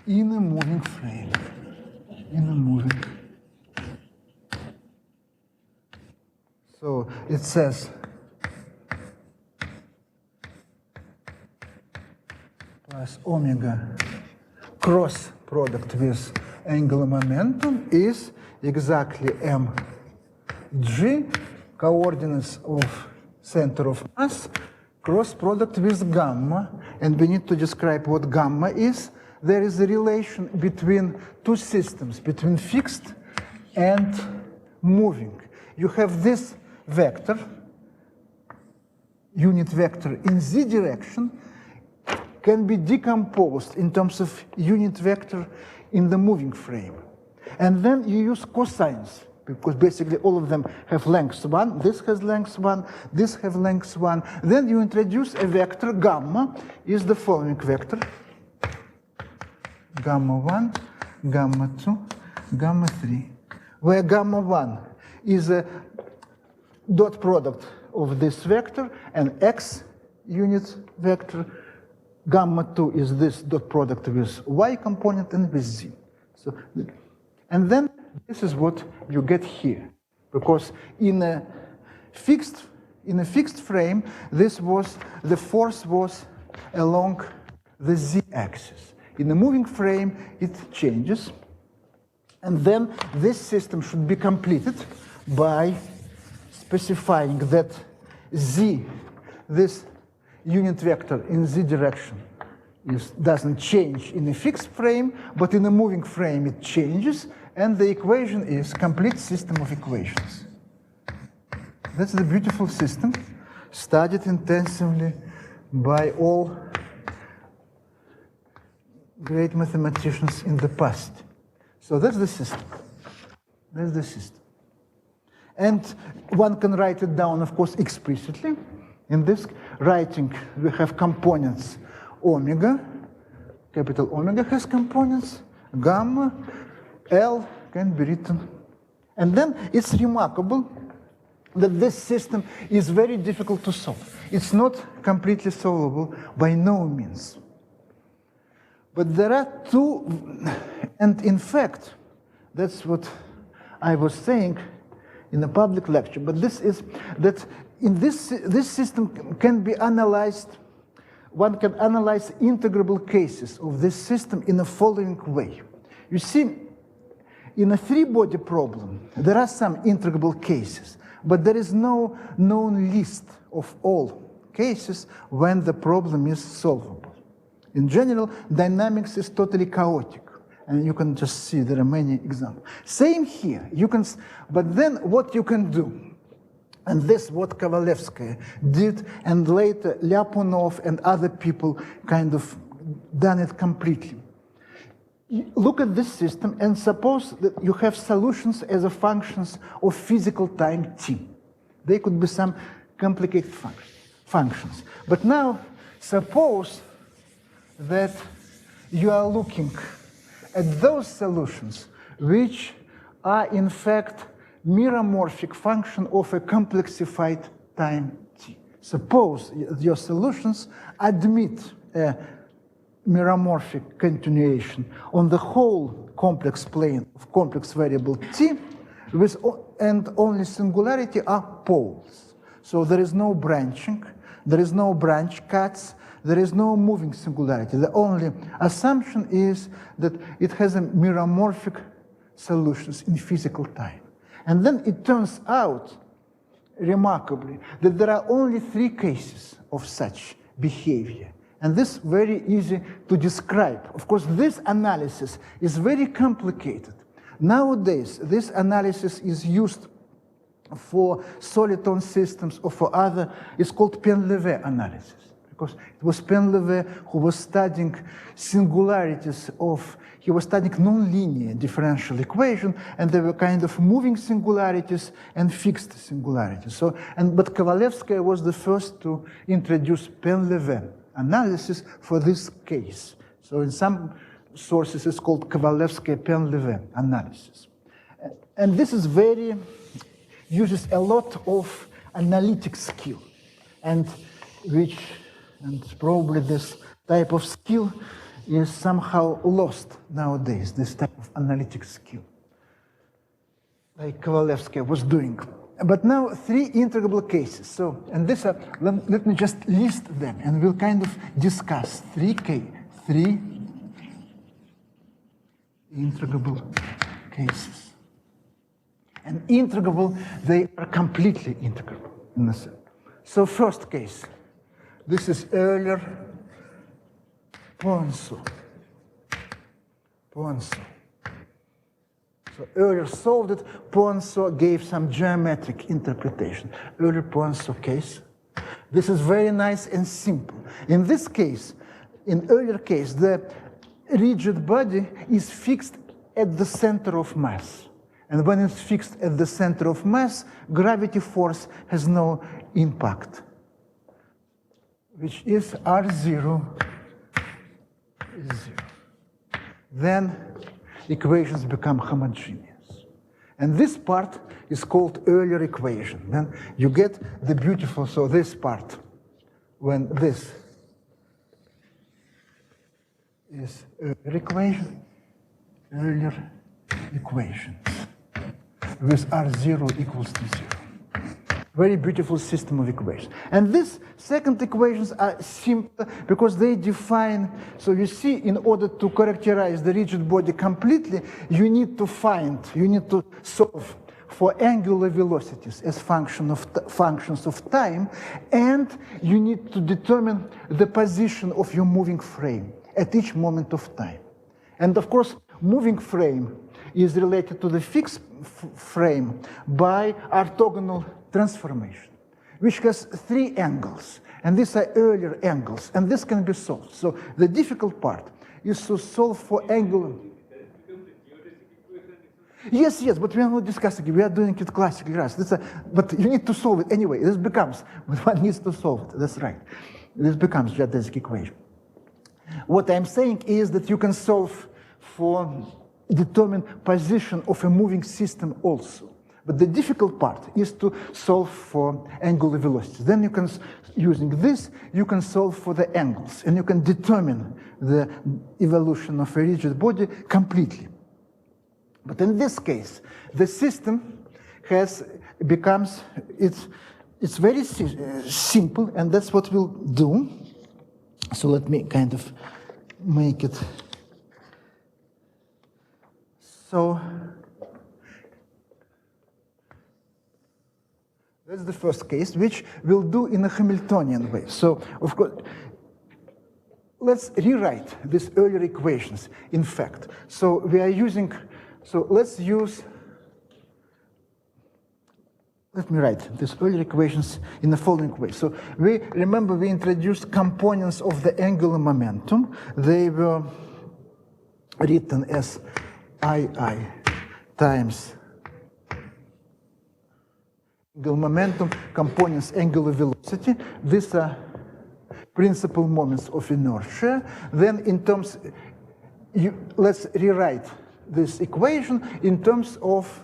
In a moving frame. So it says plus omega cross product with angular momentum is exactly mg, coordinates of center of mass, cross product with gamma. And we need to describe what gamma is. There is a relation between two systems, between fixed and moving. You have this vector, unit vector in z direction, can be decomposed in terms of unit vector in the moving frame. And then you use cosines, because basically all of them have length 1, this has length 1, this has length 1. Then you introduce a vector, gamma is the following vector, gamma 1, gamma 2, gamma 3, where gamma 1 is a dot product of this vector and x unit vector. Gamma 2 is this dot product with y component and with z. So, and then this is what you get here, because in a fixed frame, this was the force was along the z-axis. In a moving frame, it changes, and then this system should be completed by specifying that z, this unit vector in z direction, doesn't change in a fixed frame, but in a moving frame it changes, and the equation is complete system of equations. That's the beautiful system studied intensively by all great mathematicians in the past. So that's the system. That's the system. And one can write it down, of course, explicitly. In this writing, we have components omega, capital omega has components, gamma, L can be written. And then it's remarkable that this system is very difficult to solve. It's not completely solvable by no means. But there are two, and in fact, that's what I was saying in a public lecture, but this is that in this system can be analyzed, one can analyze integrable cases of this system in the following way. You see, in a three-body problem, there are some integrable cases, but there is no known list of all cases when the problem is solvable. In general, dynamics is totally chaotic. And you can just see there are many examples. Same here, but then what you can do, and this is what Kovalevskaya did, and later Lyapunov and other people kind of done it completely. Look at this system and suppose that you have solutions as a functions of physical time t. They could be some complicated functions. But now suppose that you are looking at those solutions which are in fact meromorphic function of a complexified time t. Suppose your solutions admit a meromorphic continuation on the whole complex plane of complex variable t, and only singularity are poles. So there is no branching, there is no branch cuts, there is no moving singularity. The only assumption is that it has a meromorphic solutions in physical time. And then it turns out, remarkably, that there are only 3 cases of such behavior. And this is very easy to describe. Of course, this analysis is very complicated. Nowadays, this analysis is used for solitone systems or for other, it's called Penlevé analysis. Because it was Penlevé who was studying singularities of, he was studying nonlinear differential equation, and there were kind of moving singularities and fixed singularities. So, but Kovalevskaya was the first to introduce Penlevé analysis for this case. So in some sources it's called Kovalevskaya-Penlevé analysis. And this is uses a lot of analytic skill, and probably this type of skill is somehow lost nowadays, this type of analytic skill, like Kovalevskaya was doing. But now 3 integrable cases. So, and this let me just list them, and we'll kind of discuss 3 3 integrable cases. And integrable, they are completely integrable in a sense. So first case, this is Euler, Poisson. So Euler solved it, Poisson gave some geometric interpretation. Euler Poisson case. This is very nice and simple. In this case, in Euler case, the rigid body is fixed at the center of mass. And when it's fixed at the center of mass, gravity force has no impact, which is R0 is 0. Then equations become homogeneous. And this part is called Euler equation. Then you get the beautiful, so this part, when this is Euler equation with R0 equals to 0. Very beautiful system of equations. And these second equations are simple because they define, so you see, in order to characterize the rigid body completely, you need to solve for angular velocities as functions of time, and you need to determine the position of your moving frame at each moment of time. And of course, moving frame is related to the fixed frame by orthogonal transformation, which has 3 angles, and these are Euler angles, and this can be solved. So the difficult part is to solve for angular. Yes, but we are not discussing it. We are doing it classically, right? But you need to solve it anyway. This becomes, but one needs to solve it. That's right. This becomes geodesic equation. What I'm saying is that you can solve for determine position of a moving system also. But the difficult part is to solve for angular velocities. Then you can, using this, you can solve for the angles, and you can determine the evolution of a rigid body completely. But in this case, the system becomes very simple, and that's what we'll do. So let me kind of make it. So that's the first case, which we'll do in a Hamiltonian way. So, of course, let's rewrite these Euler equations, in fact. So we are using, so let's use, let me write these Euler equations in the following way. So remember we introduced components of the angular momentum. They were written as II times angular momentum, components angular velocity. These are principal moments of inertia. Then in terms, let's rewrite this equation in terms of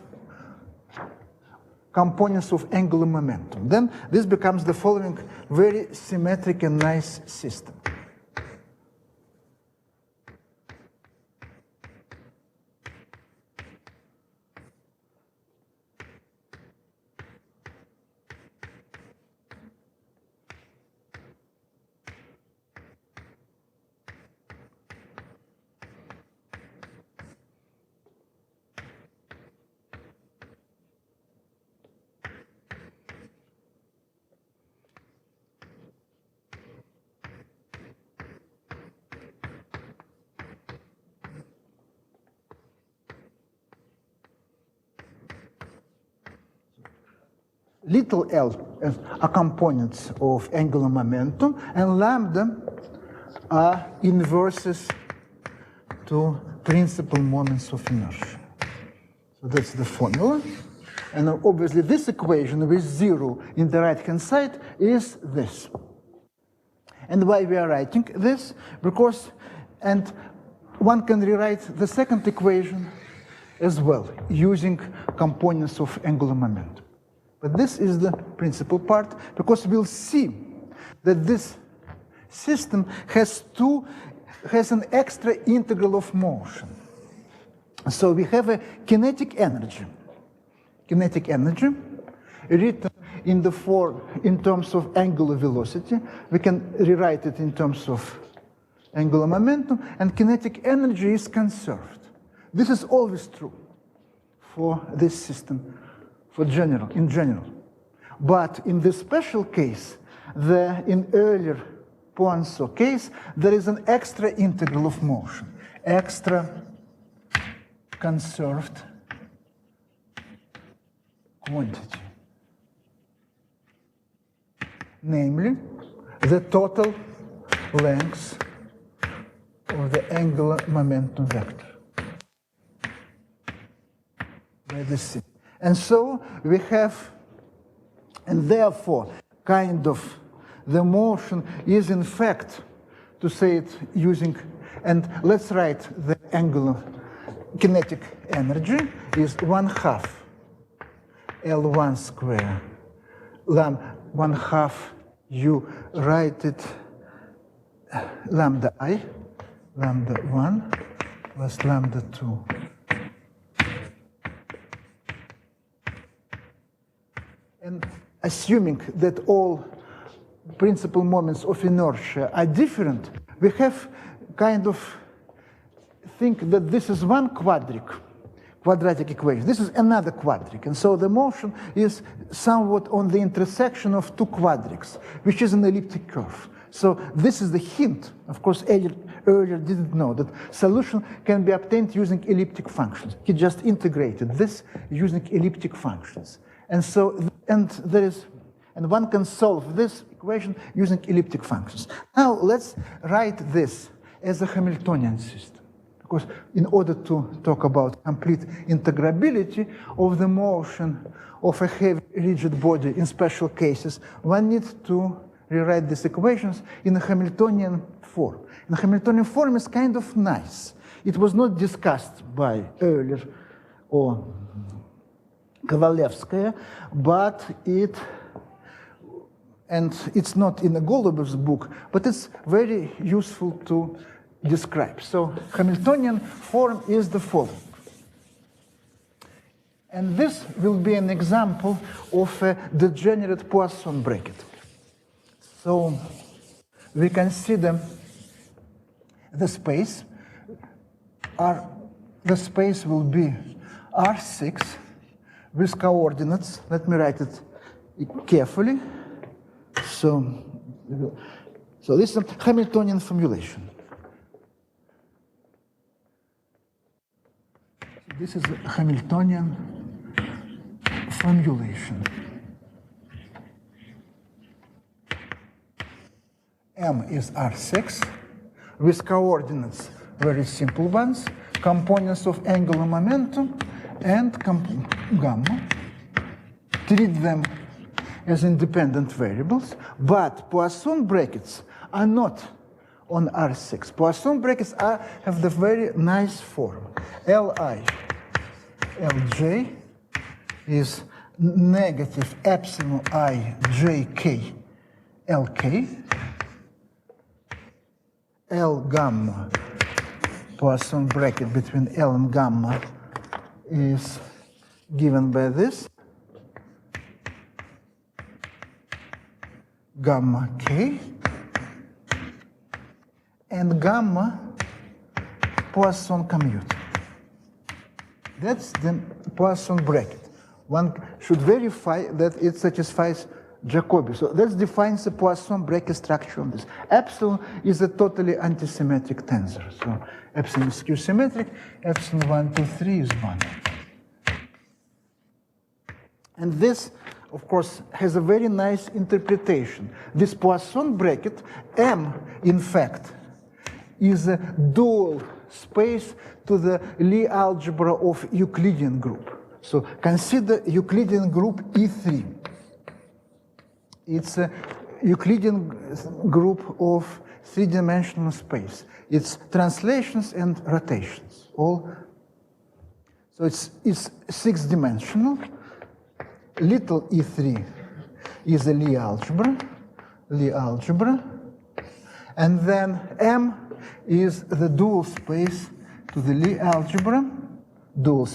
components of angular momentum. Then this becomes the following very symmetric and nice system. Little l are components of angular momentum, and lambda are inverses to principal moments of inertia. So that's the formula. And obviously this equation with 0 in the right-hand side is this. And why we are writing this? Because, and one can rewrite the second equation as well, using components of angular momentum. But this is the principal part, because we'll see that this system has an extra integral of motion. So we have a kinetic energy written in terms of angular velocity. We can rewrite it in terms of angular momentum, and kinetic energy is conserved. This is always true for this system, in general. But in this special case, in earlier Poisson case, there is an extra integral of motion, extra conserved quantity, namely the total length of the angular momentum vector by the C. And so we have, and therefore, kind of the motion is in fact, to say it using, and let's write the angular kinetic energy is 1/2 L1 square, 1/2, you write it lambda I, lambda 1 plus lambda 2. And assuming that all principal moments of inertia are different, we have kind of think that this is one quadratic equation. This is another quadric. And so the motion is somewhat on the intersection of two quadrics, which is an elliptic curve. So this is the hint. Of course, earlier didn't know that solution can be obtained using elliptic functions. He just integrated this using elliptic functions. And so, and one can solve this equation using elliptic functions. Now let's write this as a Hamiltonian system. Because in order to talk about complete integrability of the motion of a heavy rigid body in special cases, one needs to rewrite these equations in a Hamiltonian form. And the Hamiltonian form is kind of nice. It was not discussed by Euler or Kovalevskaya, but it's not in the Golubov's book, but it's very useful to describe. So Hamiltonian form is the following. And this will be an example of a degenerate Poisson bracket. So we consider the space. The space will be R6 with coordinates. Let me write it carefully. So this is a Hamiltonian formulation. This is a Hamiltonian formulation. M is R6 with coordinates, very simple ones, components of angular momentum and gamma. Treat them as independent variables, but Poisson brackets are not on R6. Poisson brackets have the very nice form. Li Lj is negative epsilon I jk Lk. L gamma, Poisson bracket between L and gamma, is given by this. Gamma k. And gamma Poisson commute. That's the Poisson bracket. One should verify that it satisfies Jacobi. So that defines the Poisson bracket structure on this. Epsilon is a totally antisymmetric tensor. So epsilon is skew-symmetric, epsilon 1, 2, 3 is 1. And this, of course, has a very nice interpretation. This Poisson bracket, M, in fact, is a dual space to the Lie algebra of Euclidean group. So consider Euclidean group E3. It's a Euclidean group of three-dimensional space. It's translations and rotations. So it's six-dimensional. Little E3 is a Lie algebra. And then M is the dual space to the Lie algebra, dual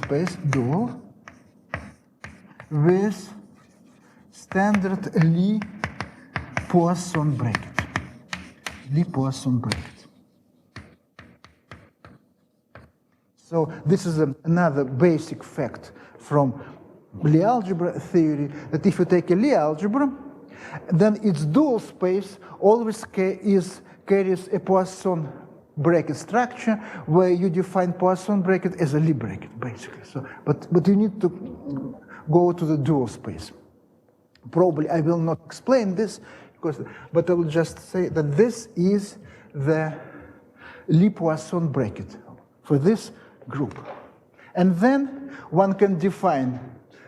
with standard Lie Poisson bracket. So this is another basic fact from Lie algebra theory, that if you take a Lie algebra, then its dual space always carries a Poisson bracket structure, where you define Poisson bracket as a Lie bracket, basically. So, but you need to go to the dual space. Probably I will not explain this, but I will just say that this is the Lie Poisson bracket for this group. And then one can define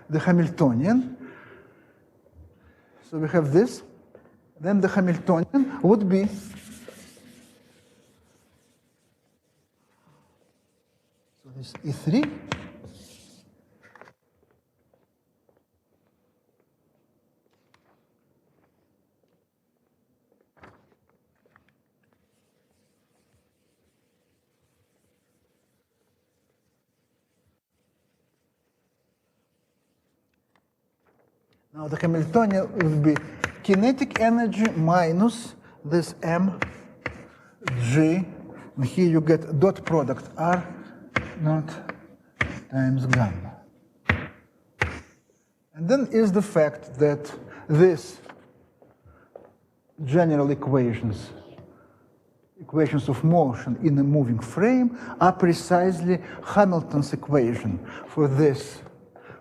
the Hamiltonian. So we have this. Then the Hamiltonian would be this E3 Now the Hamiltonian will be kinetic energy minus this m g, and here you get dot product r naught times gamma. And then is the fact that this general equations of motion in a moving frame are precisely Hamilton's equation for this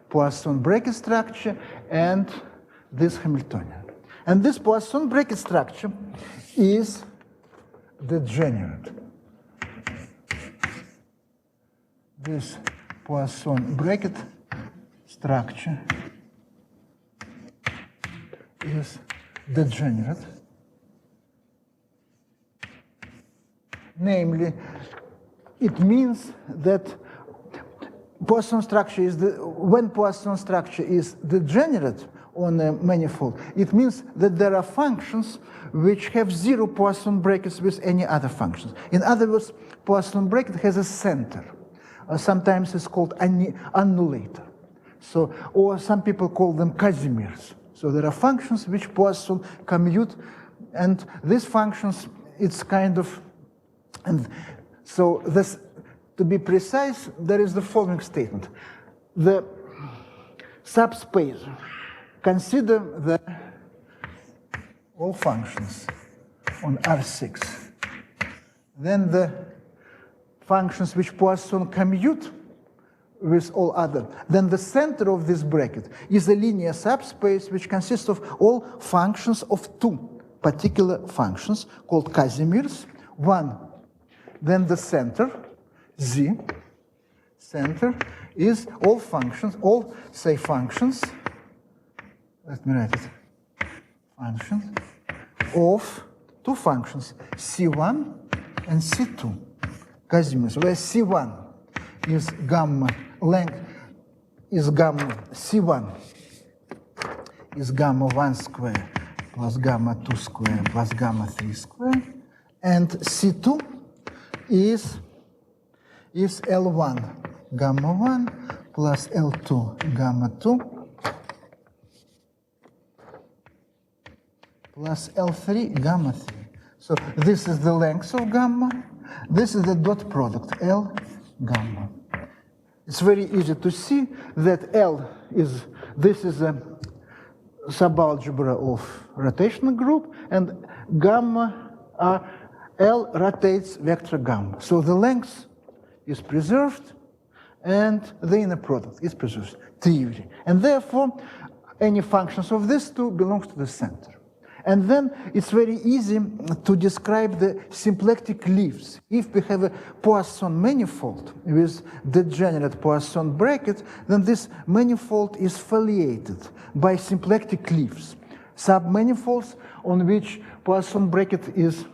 Poisson bracket structure and this Hamiltonian. And this Poisson bracket structure is degenerate. This Poisson bracket structure is degenerate. Namely, it means that Poisson structure is when Poisson structure is degenerate on a manifold, it means that there are functions which have zero Poisson brackets with any other functions. In other words, Poisson bracket has a center. Sometimes it's called annulator. So, or some people call them Casimirs. So there are functions which Poisson commute, and these functions, it's kind of, and so this, to be precise, there is the following statement. The subspace, consider the all functions on R6. Then the functions which Poisson commute with all other. Then the center of this bracket is a linear subspace which consists of all functions of two particular functions called Casimirs. One, then the center, Z, center, is all functions, all, say, functions, let me write it, functions of two functions, C1 and C2, Casimirs, where C1 is gamma, length is gamma, C1 is gamma 1 square plus gamma 2 square plus gamma 3 square, and C2 is L1 gamma 1 plus L2 gamma 2 plus L3 gamma 3. So this is the length of gamma. This is the dot product, L gamma. It's very easy to see that L is, this is a subalgebra of rotational group, and gamma, L rotates vector gamma. So the length is preserved, and the inner product is preserved, trivially. And therefore, any functions of these two belongs to the center. And then it's very easy to describe the symplectic leaves. If we have a Poisson manifold with degenerate Poisson bracket, then this manifold is foliated by symplectic leaves, submanifolds on which Poisson bracket is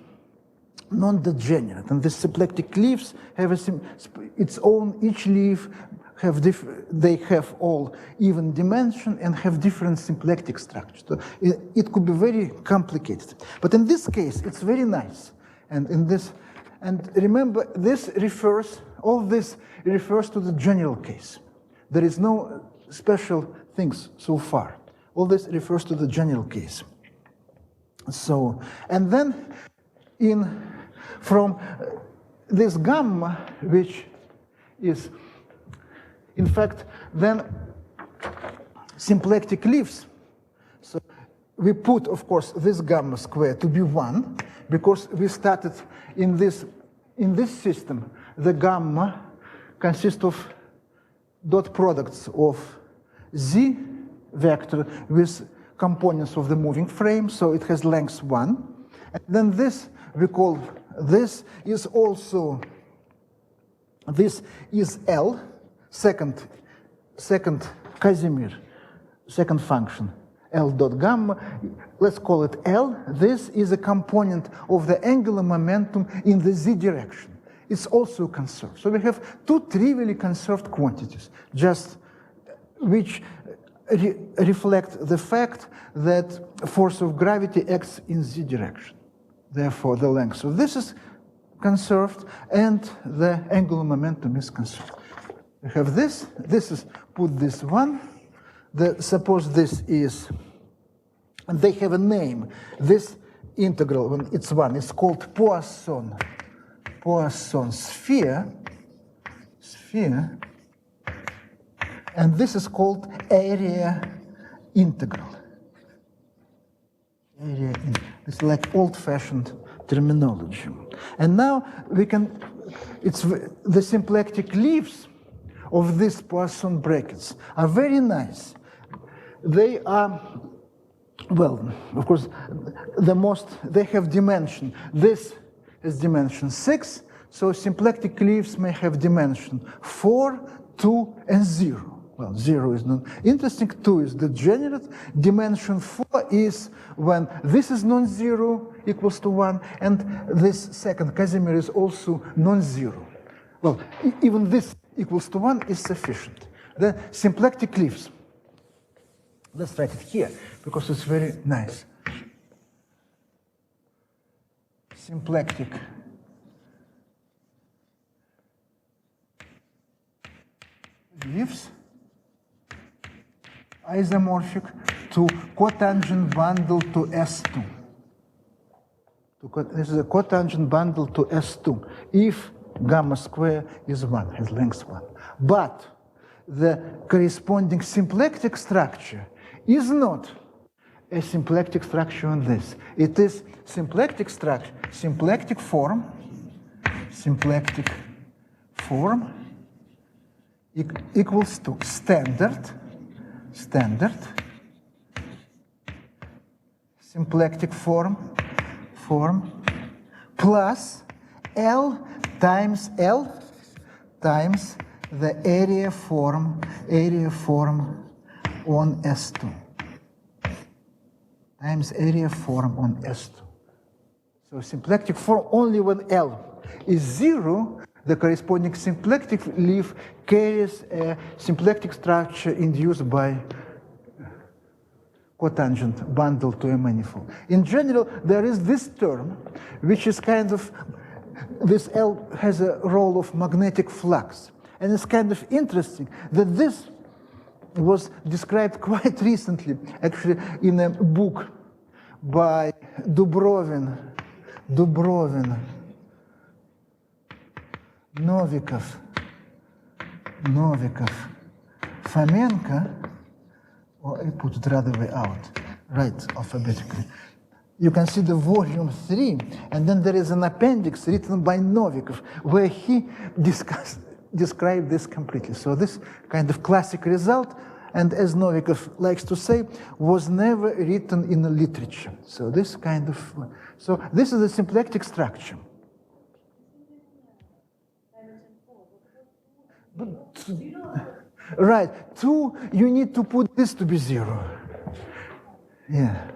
non-degenerate. And the symplectic leaves have its own, each leaf they have all even dimension and have different symplectic structures. So it could be very complicated. But in this case, it's very nice. And in this, and remember, this refers, all this refers to the general case. There is no special things so far. All this refers to the general case. So, and then from this gamma, which is, in fact, then symplectic leaves. So we put, of course, this gamma square to be 1, because we started in this system. The gamma consists of dot products of z vector with components of the moving frame, so it has length 1. And then this, we call, this is also, this is L, second Casimir, second function, L dot gamma, let's call it L. This is a component of the angular momentum in the z direction. It's also conserved. So we have two trivially conserved quantities, just which reflect the fact that force of gravity acts in z direction. Therefore, the length of this is conserved, and the angular momentum is conserved. We have this. This is, put this one. Suppose this is, and they have a name. This integral, when it's one, it's called Poisson sphere, and this is called area integral. It's like old-fashioned terminology. And now we can, it's the symplectic leaves of these Poisson brackets are very nice. They are, well, of course, they have dimension. This is dimension 6, so symplectic leaves may have dimension 4, 2, and 0. Well, 0 is not interesting, 2 is degenerate. Dimension 4 is when this is non-zero, equals to 1, and this second Casimir is also non-zero. Well, even this equals to 1 is sufficient. The symplectic leaves, let's write it here, because it's very nice. Symplectic leaves isomorphic to cotangent bundle to S2. This is a cotangent bundle to S2 if gamma square is 1, has length 1. But the corresponding symplectic structure is not a symplectic structure on this. It is symplectic structure, symplectic form equals to standard symplectic form plus L times the area form on S2 times area form on S2. So symplectic form only when L is 0, the corresponding symplectic leaf carries a symplectic structure induced by cotangent bundle to a manifold. In general, there is this term, which is kind of, this L has a role of magnetic flux. And it's kind of interesting that this was described quite recently, actually, in a book by Dubrovin, Novikov, Fomenko, or I put it rather way out, right, alphabetically. You can see the volume 3, and then there is an appendix written by Novikov, where he described this completely. So this kind of classic result, and as Novikov likes to say, was never written in the literature. So this kind of, so this is a symplectic structure. But, right, 2, you need to put this to be 0. Yeah.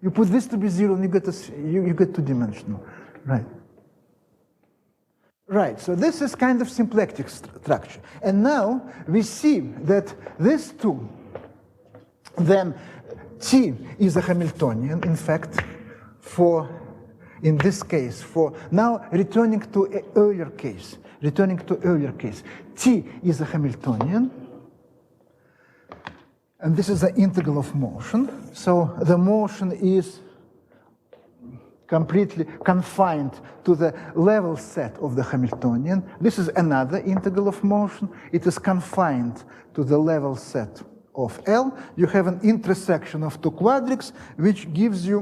You put this to be 0, and you get two-dimensional. Right. Right, so this is kind of symplectic structure. And now we see that this 2, then T is a Hamiltonian, in fact, for, in this case, for, now returning to an earlier case, T is a Hamiltonian, and this is the integral of motion. So the motion is completely confined to the level set of the Hamiltonian. This is another integral of motion. It is confined to the level set of L. You have an intersection of two quadrics, which gives you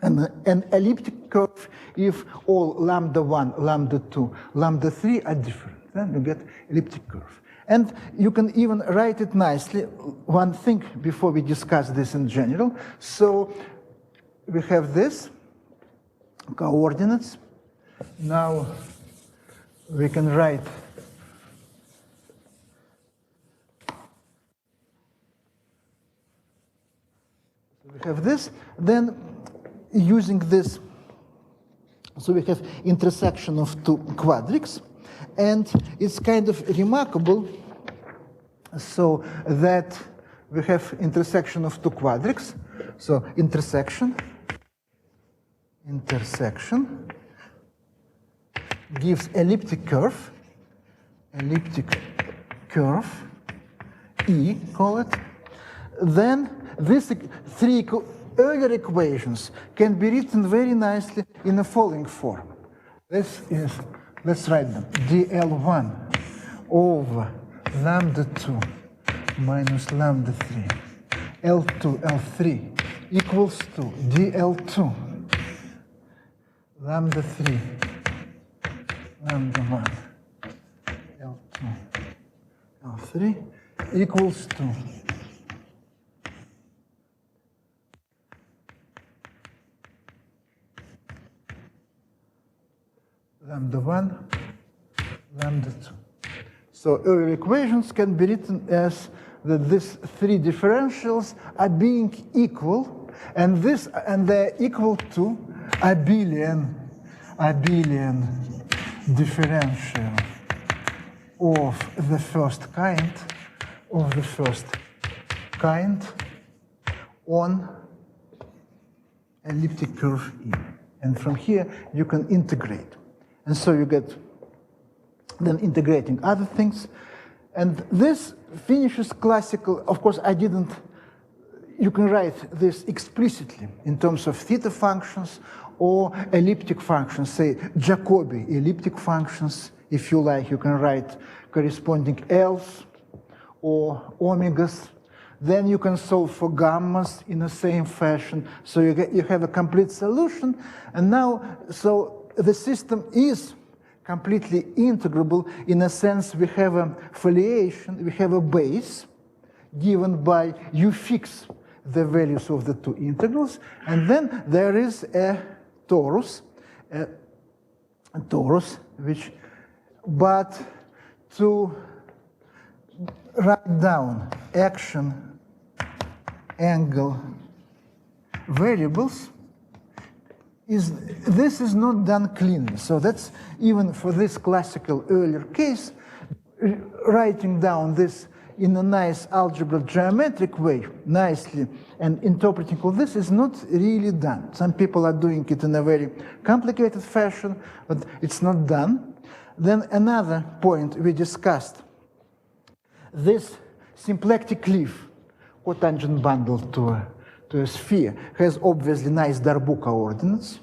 an elliptic curve if all lambda 1, lambda 2, lambda 3 are different. Then you get elliptic curve. And you can even write it nicely. One thing before we discuss this in general. So we have this coordinates. Now we can write we have this. Then using this, so we have intersection of two quadrics, and it's kind of remarkable so that we have intersection of two quadrics. So intersection gives elliptic curve, E, call it. Then these three Euler equations can be written very nicely in the following form. This is, let's write them, dl1 over lambda 2 minus lambda 3, L2, L3 equals to dl2 lambda 3, lambda 1, L2, L3 equals to lambda 1, lambda 2. So Euler equations can be written as that these three differentials are being equal, and they're equal to abelian differential of the first kind on elliptic curve E. And from here you can integrate. And so you get then integrating other things. And this finishes classical. Of course, you can write this explicitly in terms of theta functions or elliptic functions, say Jacobi elliptic functions. If you like, you can write corresponding L's or omegas. Then you can solve for gammas in the same fashion. So you have a complete solution. And now, so the system is completely integrable in a sense. We have a foliation, we have a base given by you fix the values of the two integrals, and then there is a torus, which, but to write down action angle variables, this is not done cleanly. So that's even for this classical Euler case, writing down this in a nice algebra geometric way, nicely, and interpreting all this is not really done. Some people are doing it in a very complicated fashion, but it's not done. Then another point we discussed, this symplectic leaf, cotangent bundle to a sphere, has obviously nice Darboux coordinates.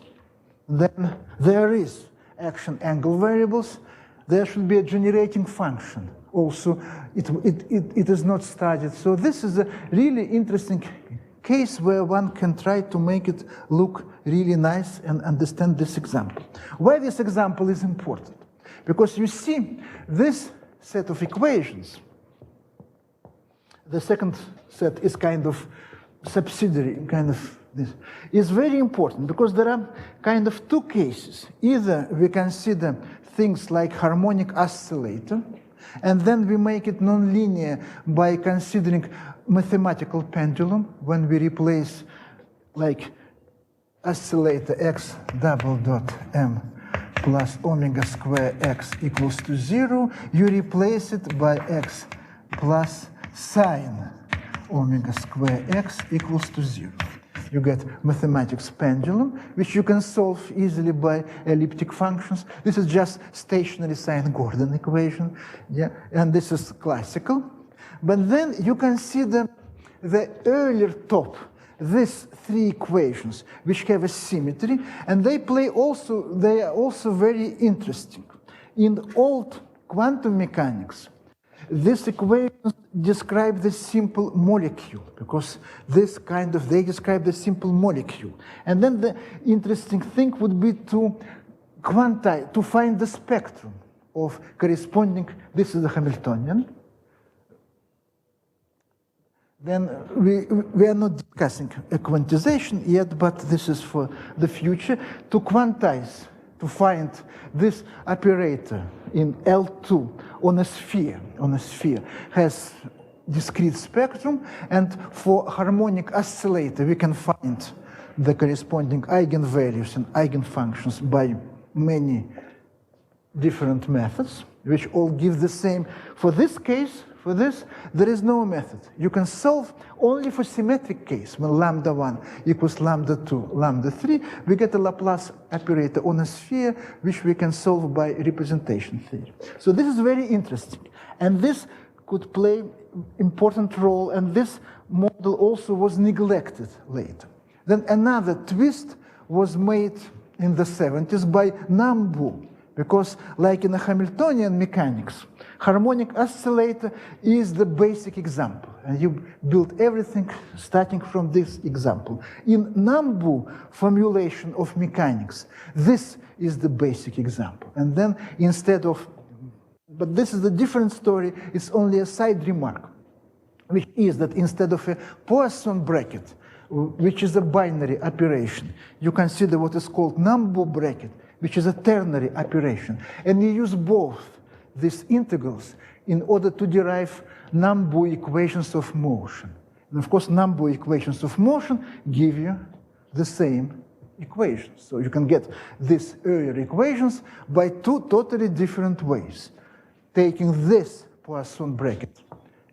Then there is action angle variables. There should be a generating function. Also, it is not studied. So this is a really interesting case where one can try to make it look really nice and understand this example. Why this example is important? Because you see this set of equations, the second set is kind of subsidiary, kind of this, is very important because there are kind of two cases. Either we consider things like harmonic oscillator, and then we make it nonlinear by considering mathematical pendulum when we replace like oscillator x double dot m plus omega square x equals to 0. You replace it by x plus sine omega square x equals to 0. You get mathematics pendulum, which you can solve easily by elliptic functions. This is just stationary sine-Gordon equation, yeah, and this is classical. But then you consider the earlier top, these three equations, which have a symmetry, and they are also very interesting. In old quantum mechanics, these equations describe the simple molecule, because they describe the simple molecule. And then the interesting thing would be to quantize, to find the spectrum of corresponding, this is the Hamiltonian. Then we are not discussing a quantization yet, but this is for the future, to quantize, to find this operator in L2 on a sphere, has discrete spectrum, and for harmonic oscillator we can find the corresponding eigenvalues and eigenfunctions by many different methods, which all give the same. For this case, for this, there is no method. You can solve only for symmetric case, when lambda 1 equals lambda 2, lambda 3, we get a Laplace operator on a sphere, which we can solve by representation theory. So this is very interesting. And this could play important role, and this model also was neglected later. Then another twist was made in the 70s by Nambu, because like in the Hamiltonian mechanics, harmonic oscillator is the basic example, and you build everything starting from this example. In Nambu formulation of mechanics, this is the basic example. And then instead of, but this is a different story, it's only a side remark, which is that instead of a Poisson bracket, which is a binary operation, you consider what is called Nambu bracket, which is a ternary operation. And you use both these integrals in order to derive Nambu equations of motion. And of course, Nambu equations of motion give you the same equations. So you can get these Euler equations by two totally different ways, taking this Poisson bracket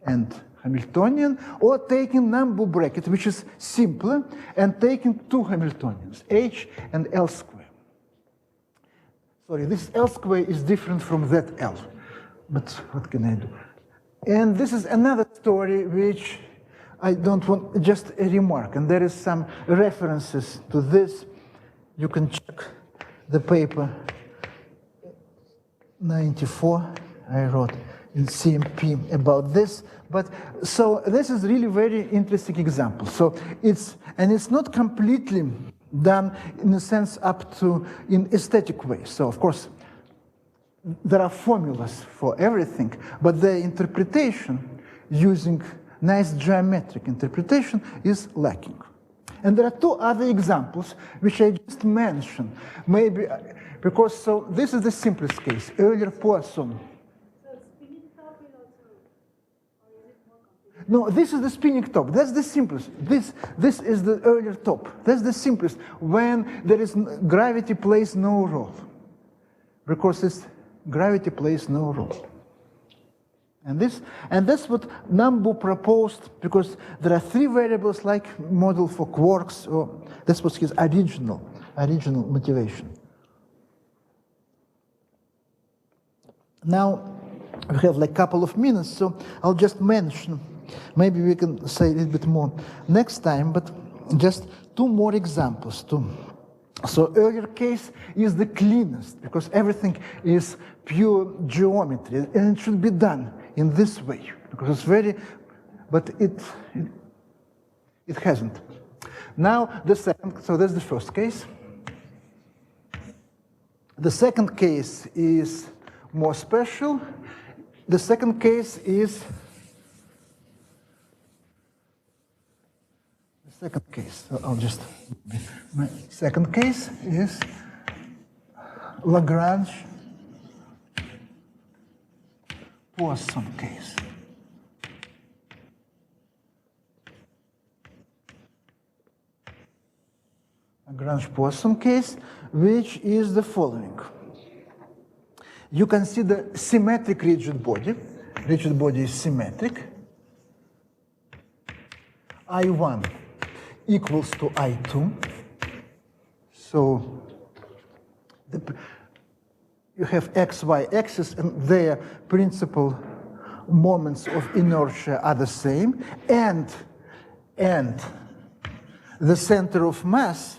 and Hamiltonian, or taking Nambu bracket, which is simpler, and taking two Hamiltonians, H and L square. Sorry, this L square is different from that L, but what can I do? And this is another story which I don't want, just a remark, and there is some references to this. You can check the paper 94 I wrote in CMP about this. But so this is really very interesting example. So it's not completely done in a sense up to in aesthetic way. So of course there are formulas for everything, but the interpretation using nice geometric interpretation is lacking. And there are two other examples which I just mentioned, maybe because so this is the simplest case, Euler Poisson. No, this is the spinning top. That's the simplest. This is the Euler top. That's the simplest. When there is gravity plays no role, because gravity plays no role. And that's what Nambu proposed, because there are three variables like model for quarks, or that's was his original motivation. Now we have like a couple of minutes, so I'll just mention. Maybe we can say a little bit more next time, but just two more examples. So Euler case is the cleanest, because everything is pure geometry, and it should be done in this way, because it's very, but it hasn't. Now the second, so that's the first case. The second case is more special. The second case is second case. So I'll just, my second case is Lagrange Poisson case. Lagrange Poisson case, which is the following. You consider symmetric rigid body. Rigid body is symmetric. I1 equals to I2. So you have x, y axis, and their principal moments of inertia are the same. And the center of mass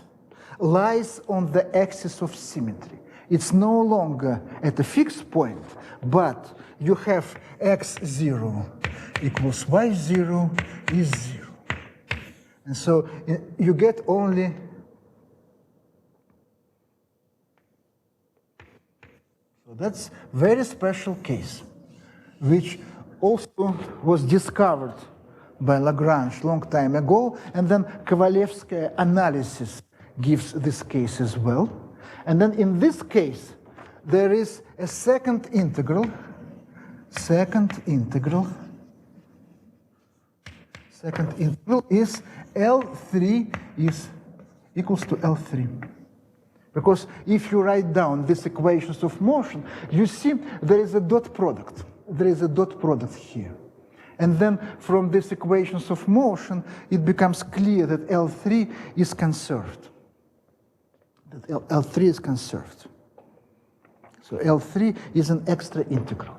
lies on the axis of symmetry. It's no longer at a fixed point, but you have x0 equals y0 is 0. And so you get only so that's very special case, which also was discovered by Lagrange long time ago, and then Kovalevskaya analysis gives this case as well. And then in this case, there is a second integral. Second integral is L3 is equals to L3. Because if you write down these equations of motion, you see there is a dot product. There is a dot product here. And then from these equations of motion, it becomes clear that L3 is conserved. That L3 is conserved. So L3 is an extra integral.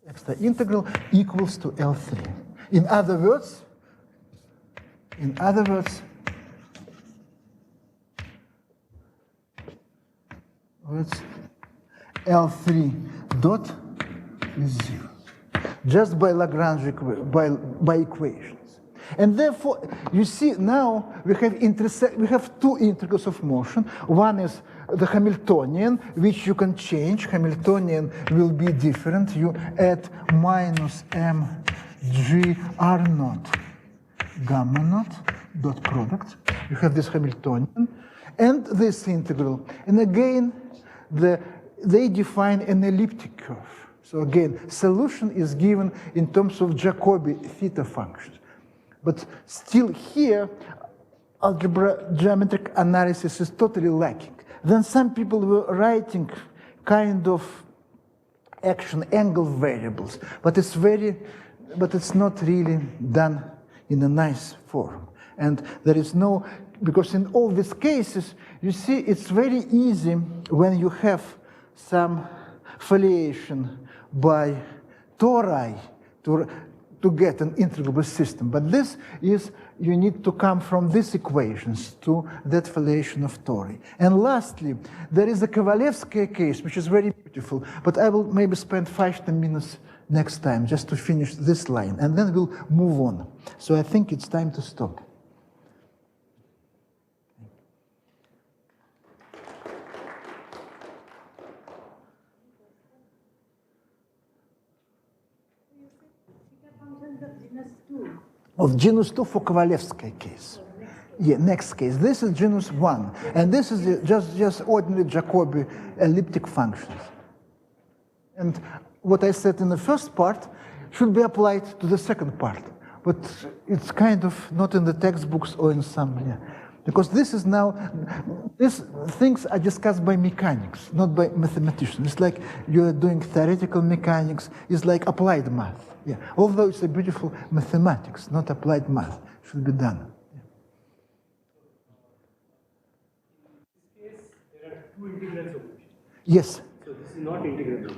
Extra integral equals to L3. In other words, L3 dot is 0, just by Lagrange by equations. And therefore, you see now we have two integrals of motion. One is the Hamiltonian, which you can change. Hamiltonian will be different. You add minus mg r naught gamma naught dot product. You have this Hamiltonian and this integral. And again, they define an elliptic curve. So again, solution is given in terms of Jacobi theta functions. But still here, geometric analysis is totally lacking. Then some people were writing kind of action angle variables, but it's not really done in a nice form. And there is no, because in all these cases, you see, it's very easy when you have some foliation by tori to get an integrable system. But this is, you need to come from these equations to that foliation of tori. And lastly, there is a Kovalevskaya case, which is very beautiful, but I will maybe spend 5-10 minutes next time just to finish this line, and then we'll move on. So I think it's time to stop. Of genus 2 for Kovalevskaya case. Yeah, next case. This is genus 1, and this is just ordinary Jacobi elliptic functions. And what I said in the first part should be applied to the second part, but it's kind of not in the textbooks or in some, yeah. Because this is now, these things are discussed by mechanics, not by mathematicians. It's like you're doing theoretical mechanics, it's like applied math. Yeah. Although it's a beautiful mathematics, not applied math, should be done.
In this case, there are two integrals of motion.
Yes.
So this is not integrable,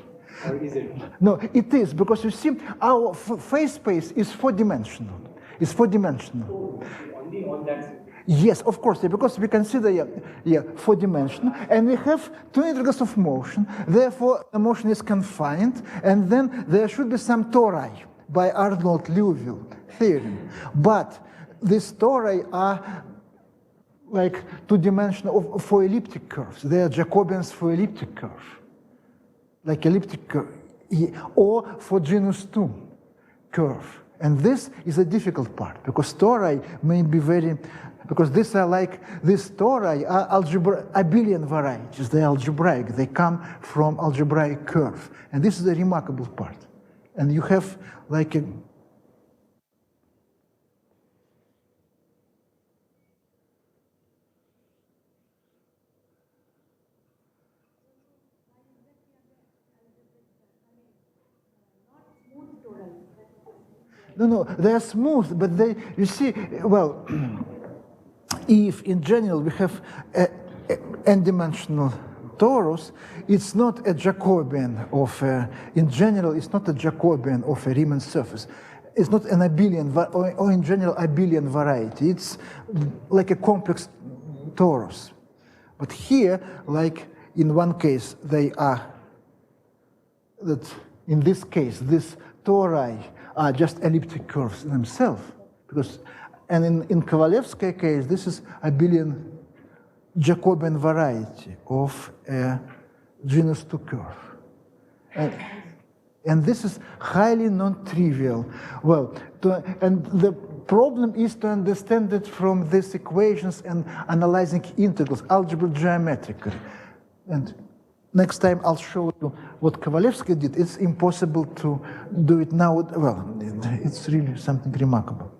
or is it?
No, it is, because you see, our phase space is four-dimensional. It's four-dimensional.
Oh, only on that side.
Yes, of course, because we consider four-dimensional, and we have two integrals of motion. Therefore, the motion is confined, and then there should be some tori by Arnold-Liouville theorem. But these tori are like two-dimensional for elliptic curves. They are Jacobians for elliptic curve, like elliptic curve, or for genus 2 curve. And this is a difficult part, because tori may be very, because these are like, these tori are abelian varieties, they're algebraic, they come from algebraic curve. And this is a remarkable part. And you have like a, no, they are smooth, but they, you see, well, if in general we have n-dimensional torus, it's not a Jacobian of, in general, it's not a Jacobian of a Riemann surface. it's not an abelian, or in general abelian variety. It's like a complex torus. But here, like in one case, they are, that in this case, these tori are just elliptic curves themselves. Because, and in Kovalevskaya case, this is abelian Jacobian variety of a genus 2 curve. And this is highly non-trivial. Well, and the problem is to understand it from these equations and analyzing integrals, algebra geometrically. And next time I'll show you what Kovalevskaya did. It's impossible to do it now. Well, it's really something remarkable.